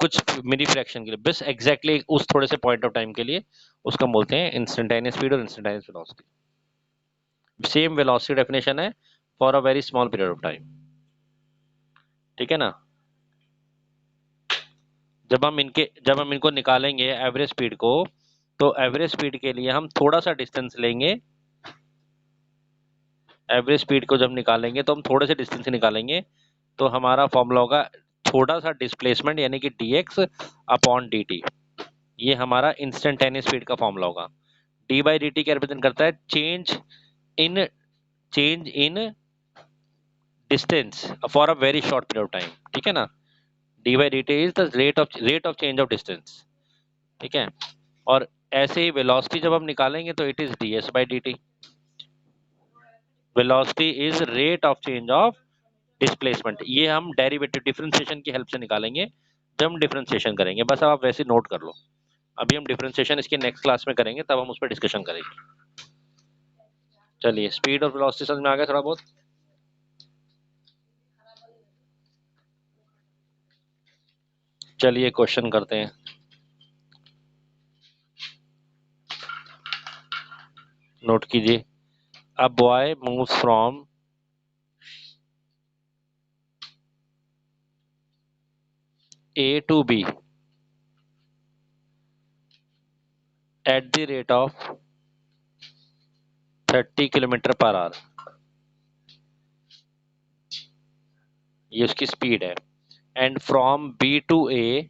कुछ मिनी फ्रैक्शन के लिए, बस एग्जैक्टली उस थोड़े से पॉइंट ऑफ टाइम के लिए। उसको हम बोलते हैं इंस्टेंटेनियस स्पीड और instantaneous velocity. Same velocity definition है, for a very small period of time, ठीक है ना। जब हम इनको निकालेंगे एवरेज स्पीड को, तो एवरेज स्पीड के लिए हम थोड़ा सा डिस्टेंस लेंगे। एवरेज स्पीड को जब निकालेंगे तो हम थोड़े से डिस्टेंस से निकालेंगे, तो हमारा फॉर्मूला होगा थोड़ा सा डिस्प्लेसमेंट यानी कि dx अपॉन dt। ये हमारा इंस्टेंटेनियस स्पीड का फॉर्मूला होगा। d बाई dt क्या रिप्रेजेंट करता है? In change in distance for a very short period of time, ठीक है ना। d by dt is the rate of change of distance, ठीक है। और ऐसे ही वेलोसिटी जब हम निकालेंगे तो it is ds by dt। Velocity is rate of change of displacement. ये हम डेरिवेटिव डिफरेंशिएशन की हेल्प से निकालेंगे जब हम डिफरेंशिएशन करेंगे, बस अब आप वैसे नोट कर लो। अभी हम डिफरेंशिएशन इसके नेक्स्ट क्लास में करेंगे, तब हम उस पर डिस्कशन करेंगे। चलिए, स्पीड और वेलोसिटी समझ में आ गया थोड़ा बहुत? चलिए क्वेश्चन करते हैं। नोट कीजिए, a boy moves from A to B at the rate of 30 kilometre per hour. ये उसकी स्पीड है। And from B to A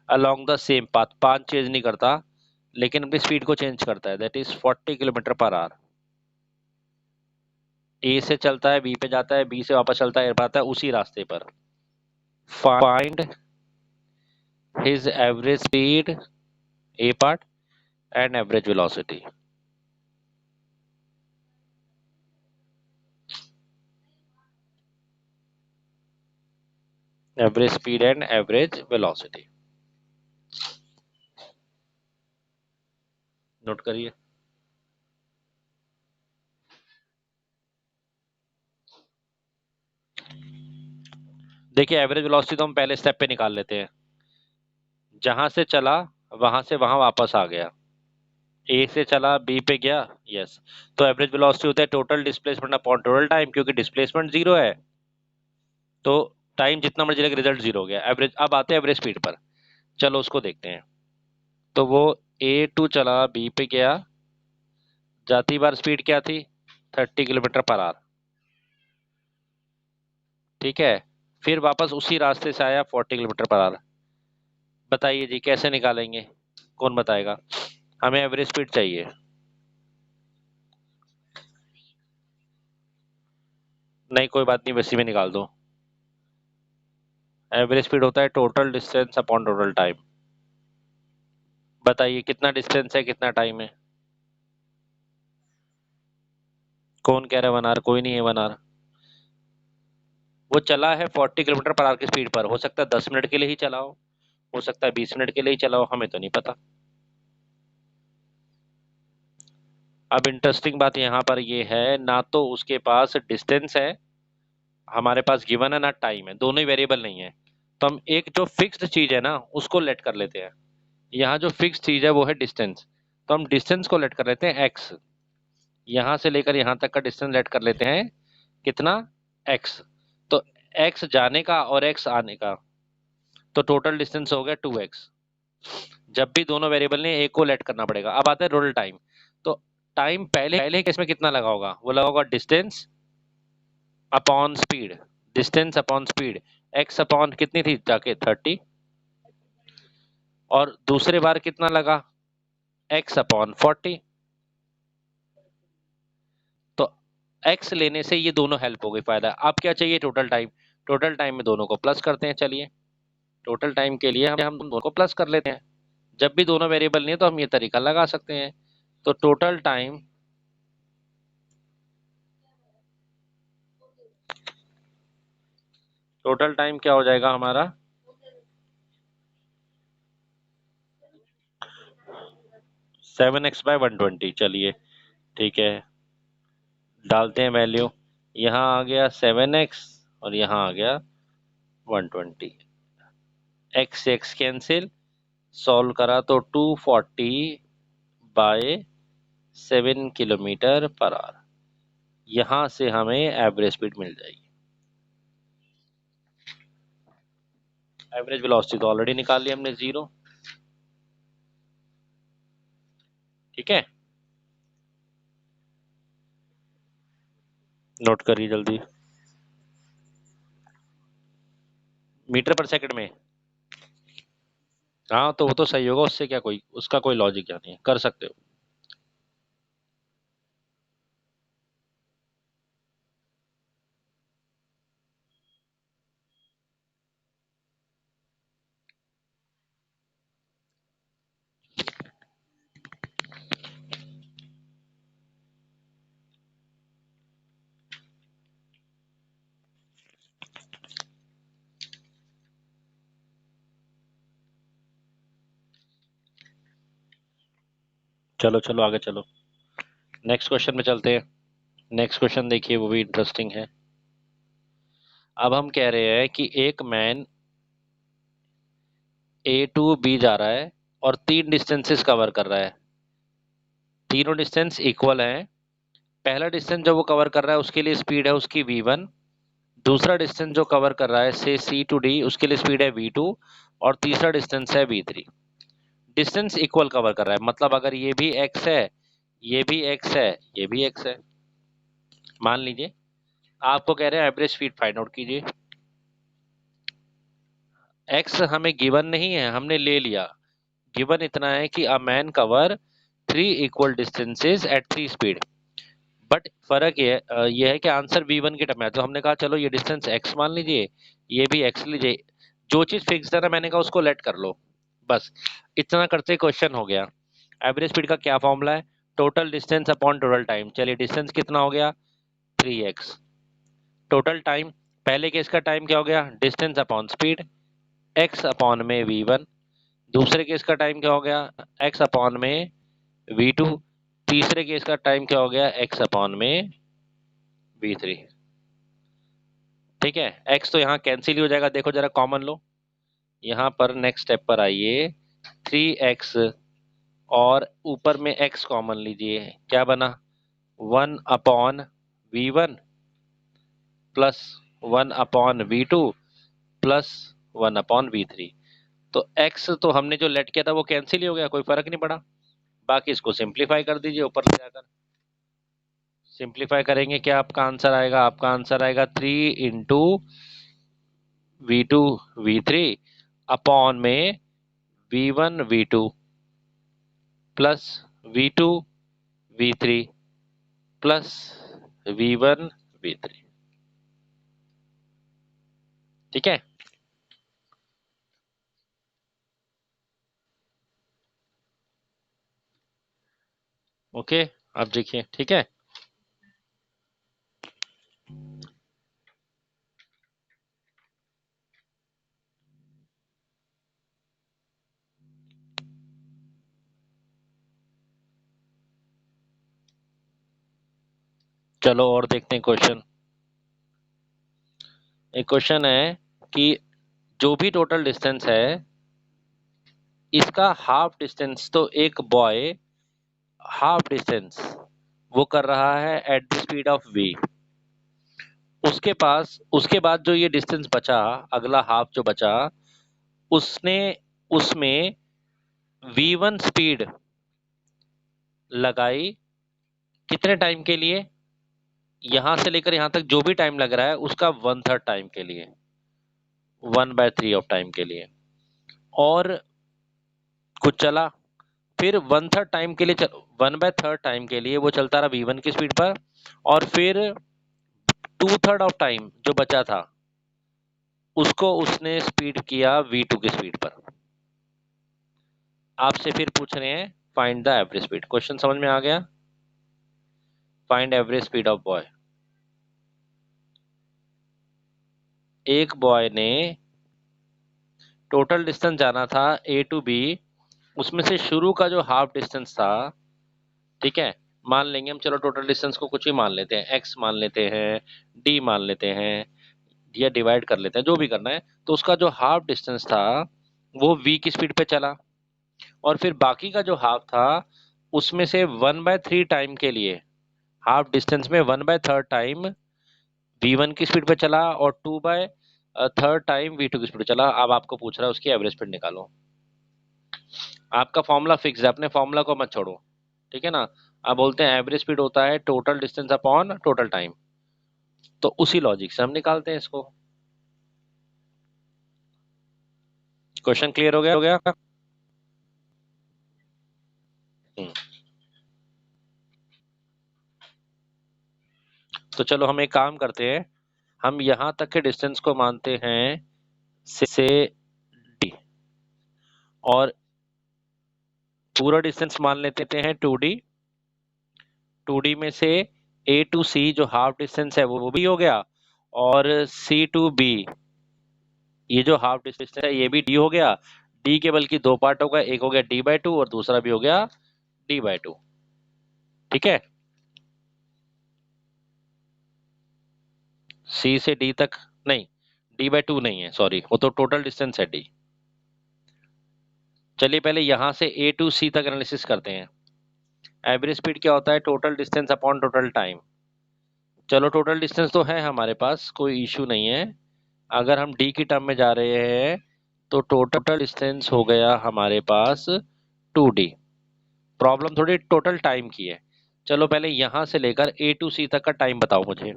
along the same path, path change नहीं करता लेकिन अपनी स्पीड को चेंज करता है, that is 40 kilometre per hour. A से चलता है, बी पे जाता है, बी से वापस चलता है, आता है उसी रास्ते पर। Find his average speed, A part, and average velocity. Average speed and average velocity. Note करिए। देखिए एवरेज वेलोसिटी तो हम पहले स्टेप पे निकाल लेते हैं, जहां से चला वहां से वहां वापस आ गया, ए से चला बी पे गया, यस। तो एवरेज वेलोसिटी होता है total displacement upon total time, क्योंकि डिस्प्लेसमेंट जीरो है तो टाइम जितना मर्जी लगे रिजल्ट जीरो हो गया। एवरेज, अब आते हैं एवरेज स्पीड पर, चलो उसको देखते हैं। तो वो A2 चला बी पे गया, जाती बार स्पीड क्या थी 30 किलोमीटर पर आवर, ठीक है। फिर वापस उसी रास्ते से आया 40 किलोमीटर पर आवर। बताइए जी कैसे निकालेंगे, कौन बताएगा? हमें एवरेज स्पीड चाहिए। नहीं कोई बात नहीं, वैसे में निकाल दो। एवरेज स्पीड होता है total distance upon total time. बताइए कितना डिस्टेंस है कितना टाइम है? कौन कह रहा है 1 आवर? कोई नहीं है 1 आवर। वो चला है 40 किलोमीटर पर आवर की स्पीड पर, हो सकता है 10 मिनट के लिए ही चला हो सकता है 20 मिनट के लिए ही चला हो, हमें तो नहीं पता। अब इंटरेस्टिंग बात यहाँ पर ये है, ना तो उसके पास डिस्टेंस है, हमारे पास गिवन है, ना टाइम है, दोनों ही वेरिएबल नहीं है। तो हम एक जो फिक्स्ड चीज है ना उसको लेट कर लेते हैं। यहाँ जो फिक्स्ड चीज है वो है डिस्टेंस, तो हम डिस्टेंस को लेट कर लेते हैं एक्स। यहाँ से लेकर यहाँ तक का डिस्टेंस लेट कर लेते हैं कितना, एक्स। तो एक्स जाने का और एक्स आने का, तो टोटल डिस्टेंस हो गया 2x। जब भी दोनों वेरिएबल ने एक को लेट करना पड़ेगा। अब आता है टोटल टाइम। तो टाइम पहले पहले केस में कितना लगा होगा, वो लगा होगा distance upon speed, distance upon speed, x upon कितनी थी जाके 30, और दूसरे बार कितना लगा एक्स अपॉन 40। तो एक्स लेने से ये दोनों हेल्प हो गई, फायदा। अब क्या चाहिए, टोटल टाइम। टोटल टाइम में दोनों को प्लस करते हैं, चलिए टोटल टाइम के लिए हम दोनों को प्लस कर लेते हैं। जब भी दोनों वेरिएबल नहीं है तो हम ये तरीका लगा सकते हैं। तो टोटल टाइम क्या हो जाएगा हमारा, 7x/120। चलिए ठीक है, डालते हैं वैल्यू। यहाँ आ गया 7x और यहाँ आ गया 120। एक्स एक्स कैंसिल, सॉल्व करा तो 240/7 किलोमीटर पर आवर। यहाँ से हमें एवरेज स्पीड मिल जाएगी। एवरेज वेलोसिटी तो ऑलरेडी निकाल ली हमने, 0। ठीक है, नोट करिए जल्दी। मीटर पर सेकंड में, हाँ तो वो तो सही होगा, उससे क्या कोई उसका कोई लॉजिक क्या नहीं है, कर सकते हो। चलो चलो आगे चलो, नेक्स्ट क्वेश्चन में चलते हैं। नेक्स्ट क्वेश्चन देखिए, वो भी इंटरेस्टिंग है। अब हम कह रहे हैं कि एक मैन A to B जा रहा है और 3 डिस्टेंसेस कवर कर रहा है, तीनों डिस्टेंस इक्वल हैं। पहला डिस्टेंस जो वो कवर कर रहा है उसके लिए स्पीड है उसकी v1, दूसरा डिस्टेंस जो कवर कर रहा है से C to D उसके लिए स्पीड है v2, और तीसरा डिस्टेंस है v3। डिस्टेंस इक्वल कवर कर रहा है, मतलब अगर ये भी x है, ये भी x है, ये भी x है, मान लीजिए आपको कह रहे हैं एवरेज स्पीड फाइंड आउट कीजिए। x हमें गिवन नहीं है, हमने ले लिया। गिवन इतना है कि a man cover 3 equal distances at 3 speed. But फर्क ये है कि आंसर v1 के टर्म में है, तो हमने कहा चलो ये डिस्टेंस x मान लीजिए, ये भी x लीजिए, जो चीज फिक्स है ना मैंने कहा उसको लेट कर लो, बस इतना करते क्वेश्चन हो गया। एवरेज स्पीड का क्या फॉर्मूला है, total distance upon total time. चलिए डिस्टेंस कितना हो गया 3x, टोटल टाइम, पहले केस का टाइम क्या हो गया distance upon speed, x upon में v1, दूसरे केस का टाइम क्या हो गया x अपॉन में v2, तीसरे केस का टाइम क्या हो गया x अपॉन में v3। ठीक है, x तो यहाँ कैंसिल ही हो जाएगा, देखो जरा कॉमन लो, यहाँ पर नेक्स्ट स्टेप पर आइए, 3x और ऊपर में x कॉमन लीजिए, क्या बना 1 upon v1 plus 1 upon v2 plus 1 upon v3। तो x तो हमने जो लेट किया था वो कैंसिल ही हो गया, कोई फर्क नहीं पड़ा। बाकी इसको सिंप्लीफाई कर दीजिए ऊपर ले जाकर, सिंप्लीफाई करेंगे क्या आपका आंसर आएगा, आपका आंसर आएगा 3 इंटू v2 v3 अपॉन में v1 v2 plus v2 v3 plus v1 v3। ठीक है, ओके, आप देखिए। ठीक है, चलो और देखते हैं क्वेश्चन। एक क्वेश्चन है कि जो भी टोटल डिस्टेंस है इसका हाफ डिस्टेंस, तो एक बॉय हाफ डिस्टेंस वो कर रहा है at the speed of v, उसके पास उसके बाद जो ये डिस्टेंस बचा, अगला हाफ जो बचा, उसने उसमें v1 स्पीड लगाई कितने टाइम के लिए, यहां से लेकर यहां तक जो भी टाइम लग रहा है उसका 1/3 टाइम के लिए, 1/3 ऑफ टाइम के लिए, और कुछ चला, फिर 1/3 टाइम के लिए 1/3 टाइम के लिए वो चलता रहा v1 की स्पीड पर, और फिर 2/3 ऑफ टाइम जो बचा था उसको उसने स्पीड किया v2 की स्पीड पर। आपसे फिर पूछ रहे हैं find the average speed. Question समझ में आ गया? Find average speed of boy. एक बॉय ने टोटल डिस्टेंस जाना था ए टू बी, उसमें से शुरू का जो हाफ डिस्टेंस था, ठीक है, मान लेंगे हम, चलो टोटल डिस्टेंस को कुछ भी मान लेते हैं, एक्स मान लेते हैं, डी मान लेते हैं, या डिवाइड कर लेते हैं, जो भी करना है, तो उसका जो हाफ डिस्टेंस था वो वी की स्पीड पे चला, और फिर बाकी का जो हाफ था उसमें से 1/3 टाइम के लिए, हाफ डिस्टेंस में 1/3 टाइम v1 की स्पीड पे चला और 2/3 टाइम v2 की स्पीड पे चला। अब आपको पूछ रहा है उसकी एवरेज स्पीड निकालो। आपका फॉर्मूला फिक्स है, अपने फॉर्मूला को मत छोड़ो, ठीक है ना। आप बोलते हैं एवरेज स्पीड होता है total distance upon total time, तो उसी लॉजिक से हम निकालते हैं इसको। क्वेश्चन क्लियर हो गया? हम्म, तो चलो हम एक काम करते हैं, हम यहां तक के डिस्टेंस को मानते हैं से डी, और पूरा डिस्टेंस मान लेते हैं 2d, 2d में से ए टू सी जो हाफ डिस्टेंस है वो भी हो गया, और सी टू बी ये जो हाफ डिस्टेंस है ये भी डी हो गया। डी के बल्कि दो पार्ट हो गए, एक हो गया d/2 और दूसरा भी हो गया d/2। ठीक है, सी से डी तक, नहीं, d/2 नहीं है, सॉरी, वो तो टोटल डिस्टेंस है डी। चलिए पहले यहां से ए टू सी तक एनालिसिस करते हैं। एवरेज स्पीड क्या होता है, total distance upon total time. चलो टोटल डिस्टेंस तो है हमारे पास, कोई इशू नहीं है। अगर हम डी की टर्म में जा रहे हैं तो टोटल डिस्टेंस हो गया हमारे पास 2d। प्रॉब्लम थोड़ी टोटल टाइम की है। चलो पहले यहां से लेकर ए टू सी तक का टाइम बताओ मुझे,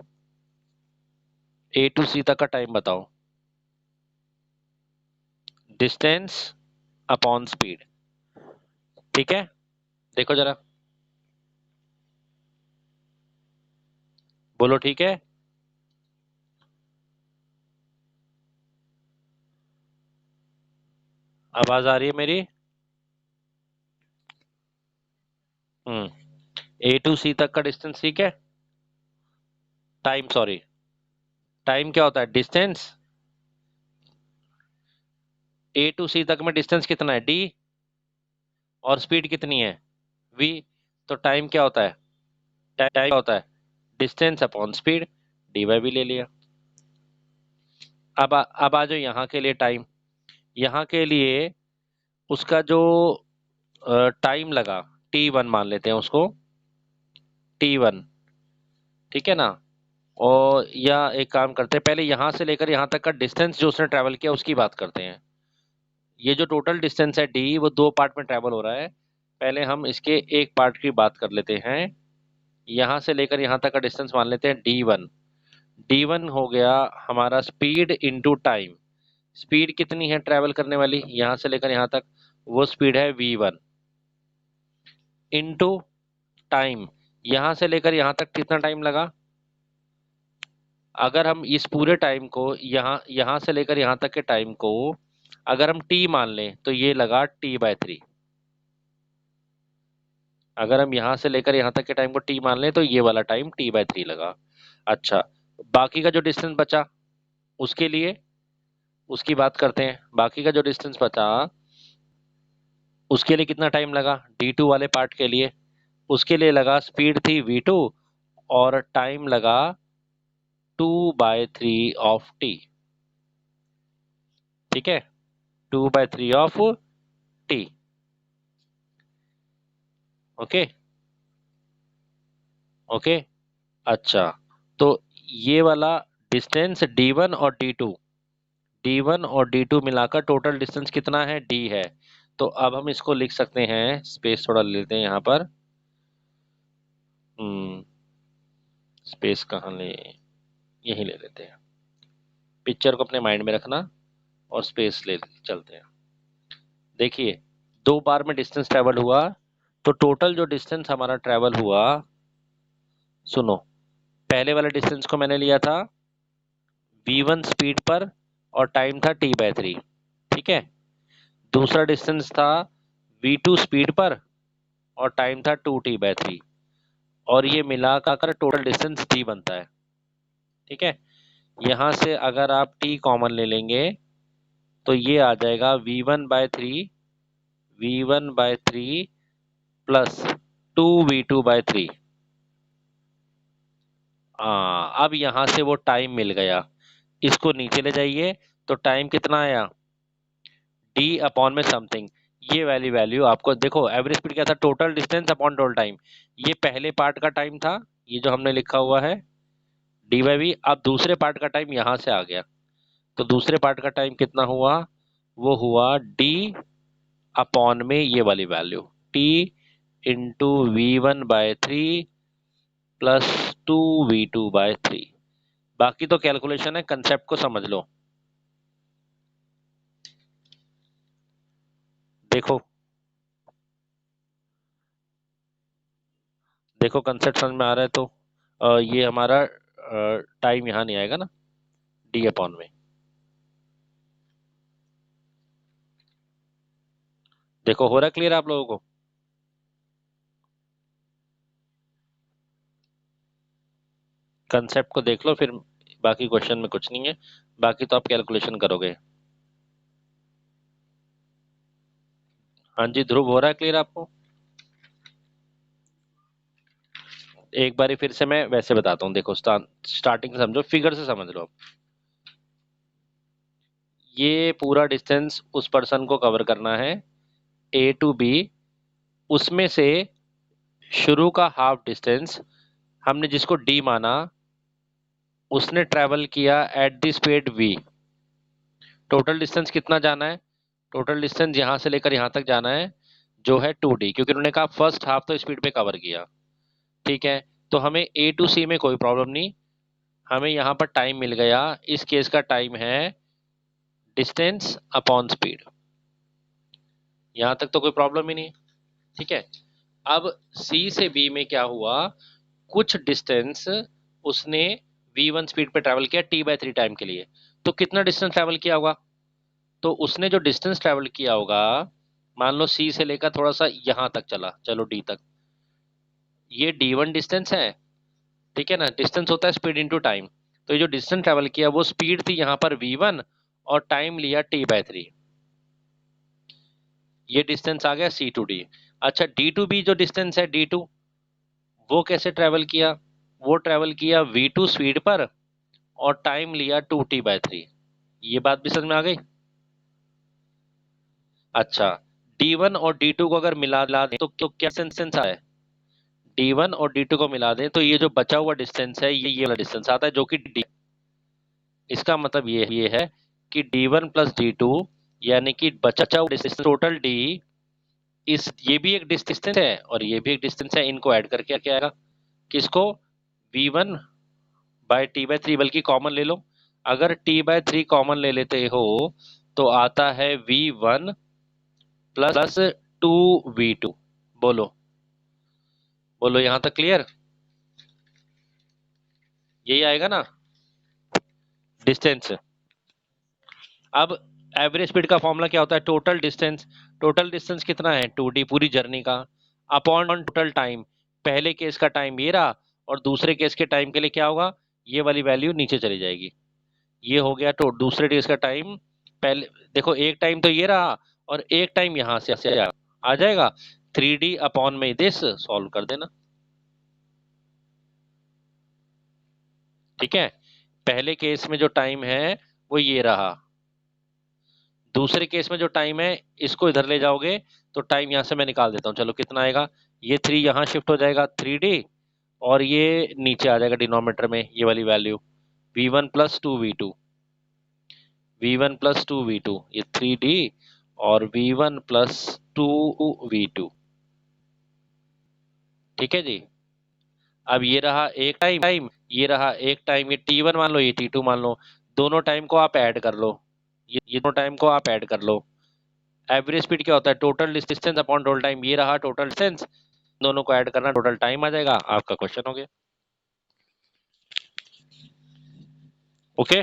ए टू सी तक का टाइम बताओ, डिस्टेंस अपॉन स्पीड। ठीक है, देखो जरा, बोलो ठीक है। आवाज आ रही है मेरी? ए टू सी तक का डिस्टेंस, ठीक है, टाइम, सॉरी, टाइम क्या होता है, डिस्टेंस। ए टू सी तक में डिस्टेंस कितना है, डी, और स्पीड कितनी है, v, तो टाइम क्या होता है, टाइम क्या होता है, डिस्टेंस अपॉन स्पीड, dy भी ले लिया। अब आ जाओ यहाँ के लिए टाइम, यहाँ के लिए उसका जो टाइम लगा t1 मान लेते हैं उसको, t1, ठीक है ना। और या एक काम करते हैं, पहले यहाँ से लेकर यहाँ तक का डिस्टेंस जो उसने ट्रैवल किया उसकी बात करते हैं। ये जो टोटल डिस्टेंस है d, वो दो पार्ट में ट्रैवल हो रहा है। पहले हम इसके एक पार्ट की बात कर लेते हैं। यहाँ से लेकर यहाँ तक का डिस्टेंस मान लेते हैं d1। d1 हो गया हमारा स्पीड इनटू टाइम। स्पीड कितनी है ट्रैवल करने वाली यहाँ से लेकर यहाँ तक, वो स्पीड है v1 इनटू टाइम। यहाँ से लेकर यहाँ तक कितना टाइम लगा, अगर हम इस पूरे टाइम को यहाँ से लेकर यहाँ तक के टाइम को अगर हम t मान लें तो ये लगा t/3। अगर हम यहाँ से लेकर यहाँ तक के टाइम को t मान लें तो ये वाला टाइम t/3 लगा। अच्छा, बाकी का जो डिस्टेंस बचा उसके लिए उसकी बात करते हैं। बाकी का जो डिस्टेंस बचा उसके लिए कितना टाइम लगा d2 वाले पार्ट के लिए, उसके लिए लगा, स्पीड थी v2 और टाइम लगा 2/3 ऑफ t, ठीक है, 2/3 ऑफ t। Okay okay. अच्छा, तो ये वाला डिस्टेंस d1 और d1 और d2 मिलाकर टोटल डिस्टेंस कितना है, d है। तो अब हम इसको लिख सकते हैं, स्पेस थोड़ा ले लेते हैं यहाँ पर। स्पेस कहाँ ले, यही ले लेते हैं। पिक्चर को अपने माइंड में रखना और स्पेस ले चलते हैं। देखिए, दो बार में डिस्टेंस ट्रेवल हुआ, तो टोटल जो डिस्टेंस हमारा ट्रेवल हुआ, सुनो, पहले वाले डिस्टेंस को मैंने लिया था v1 स्पीड पर और टाइम था t/3, ठीक है। दूसरा डिस्टेंस था v2 स्पीड पर और टाइम था 2t/3, और ये मिला कर टोटल डिस्टेंस d बनता है, ठीक है। यहाँ से अगर आप t कॉमन ले लेंगे तो ये आ जाएगा v1/3 प्लस 2v2/3। अब यहाँ से वो टाइम मिल गया, इसको नीचे ले जाइए तो टाइम कितना आया, d अपॉन में समथिंग। ये वाली वैल्यू आपको देखो, एवरेज स्पीड क्या था, total distance upon total time. ये पहले पार्ट का टाइम था, ये जो हमने लिखा हुआ है d/v। अब दूसरे पार्ट का टाइम यहाँ से आ गया, तो दूसरे पार्ट का टाइम कितना हुआ, वो हुआ d अपॉन में ये वाली value t into v1/3 plus 2v2/3। बाकी तो कैलकुलेशन है, कंसेप्ट को समझ लो। देखो देखो कंसेप्ट समझ में आ रहा है तो ये हमारा टाइम यहाँ नहीं आएगा ना, डी अपॉन में। देखो हो रहा है क्लियर आप लोगों को। कंसेप्ट को देख लो, फिर बाकी क्वेश्चन में कुछ नहीं है, बाकी तो आप कैलकुलेशन करोगे। हाँ जी ध्रुव, हो रहा है क्लियर आपको। एक बारी फिर से मैं वैसे बताता हूँ, देखो स्टार्टिंग से समझो, फिगर से समझ लो। ये पूरा डिस्टेंस उस पर्सन को कवर करना है ए टू बी, उसमें से शुरू का हाफ डिस्टेंस हमने जिसको डी माना, उसने ट्रेवल किया at the speed v। Total distance कितना जाना है, टोटल डिस्टेंस यहाँ से लेकर यहाँ तक जाना है जो है 2d, क्योंकि उन्होंने कहा फर्स्ट हाफ तो स्पीड पे कवर किया, ठीक है। तो हमें ए टू सी में कोई प्रॉब्लम नहीं, हमें यहाँ पर टाइम मिल गया। इस केस का टाइम है डिस्टेंस अपॉन स्पीड, यहाँ तक तो कोई प्रॉब्लम ही नहीं, ठीक है। अब सी से बी में क्या हुआ, कुछ डिस्टेंस उसने v1 स्पीड पे ट्रैवल किया t/3 टाइम के लिए, तो कितना डिस्टेंस ट्रैवल किया होगा, तो उसने जो डिस्टेंस ट्रैवल किया होगा, मान लो सी से लेकर थोड़ा सा यहां तक चला, चलो डी तक, ये d1 डिस्टेंस है, ठीक है ना। डिस्टेंस होता है स्पीड इनटू टाइम, तो ये जो डिस्टेंस ट्रैवल किया वो स्पीड थी यहाँ पर v1 और टाइम लिया t/3, ये डिस्टेंस आ गया c टू d। अच्छा D2B जो डिस्टेंस है D2, वो कैसे ट्रेवल किया? वो ट्रेवल किया V2 स्पीड पर और टाइम लिया 2T/3। ये बात भी समझ में आ गई? अच्छा, D1 और D2 को अगर मिला दें तो क्या डिस्टेंस आया है? D1 और D2 को मिला दें तो ये जो बचा हुआ डिस्टेंस है ये वाला डिस्टेंस आता है जो कि D। इसका मतलब ये है कि D1 प्लस D2 यानी कि बचा हुआ डिस्टेंस टोटल D, इस ये भी एक डिस्टेंस है और ये भी एक डिस्टेंस है, इनको ऐड करके क्या आएगा? किसको? V1/T/3, बल्कि कॉमन ले लो। अगर T/3 कॉमन ले लेते हो तो आता है V1 प्लस 2V2। बोलो बोलो, यहां तक क्लियर? यही आएगा ना डिस्टेंस। अब एवरेज स्पीड का फॉर्मूला क्या होता है? Total distance. टोटल डिस्टेंस कितना है? 2D पूरी जर्नी का, अपॉन टोटल टाइम। पहले केस का टाइम ये रहा और दूसरे केस के टाइम के लिए क्या होगा? ये वाली वैल्यू नीचे चली जाएगी। ये हो गया तो दूसरे केस का टाइम। पहले देखो, एक टाइम तो ये रहा और एक टाइम यहां से आ जाएगा। 3D अपॉन में दिस सॉल्व कर देना। ठीक है, पहले केस में जो टाइम है वो ये रहा, दूसरे केस में जो टाइम है इसको इधर ले जाओगे तो टाइम यहां से मैं निकाल देता हूं। चलो कितना आएगा? ये 3 यहां शिफ्ट हो जाएगा 3D, और ये नीचे आ जाएगा डिनोमिनेटर में ये वाली value V1 plus 2V2। V1 plus 2V2 ये 3D और V1 प्लस 2V2। ठीक है जी। अब ये रहा एक टाइम, ये रहा एक टाइम, ये T1 मान लो, ये T2 मान लो। दोनों टाइम को आप ऐड कर लो, ये दोनों टाइम को आप ऐड कर लो। एवरेज स्पीड क्या होता है? Total distance upon total time. ये रहा टोटल डिस्टेंस, दोनों को ऐड करना, टोटल टाइम आ जाएगा। आपका क्वेश्चन हो गया। ओके।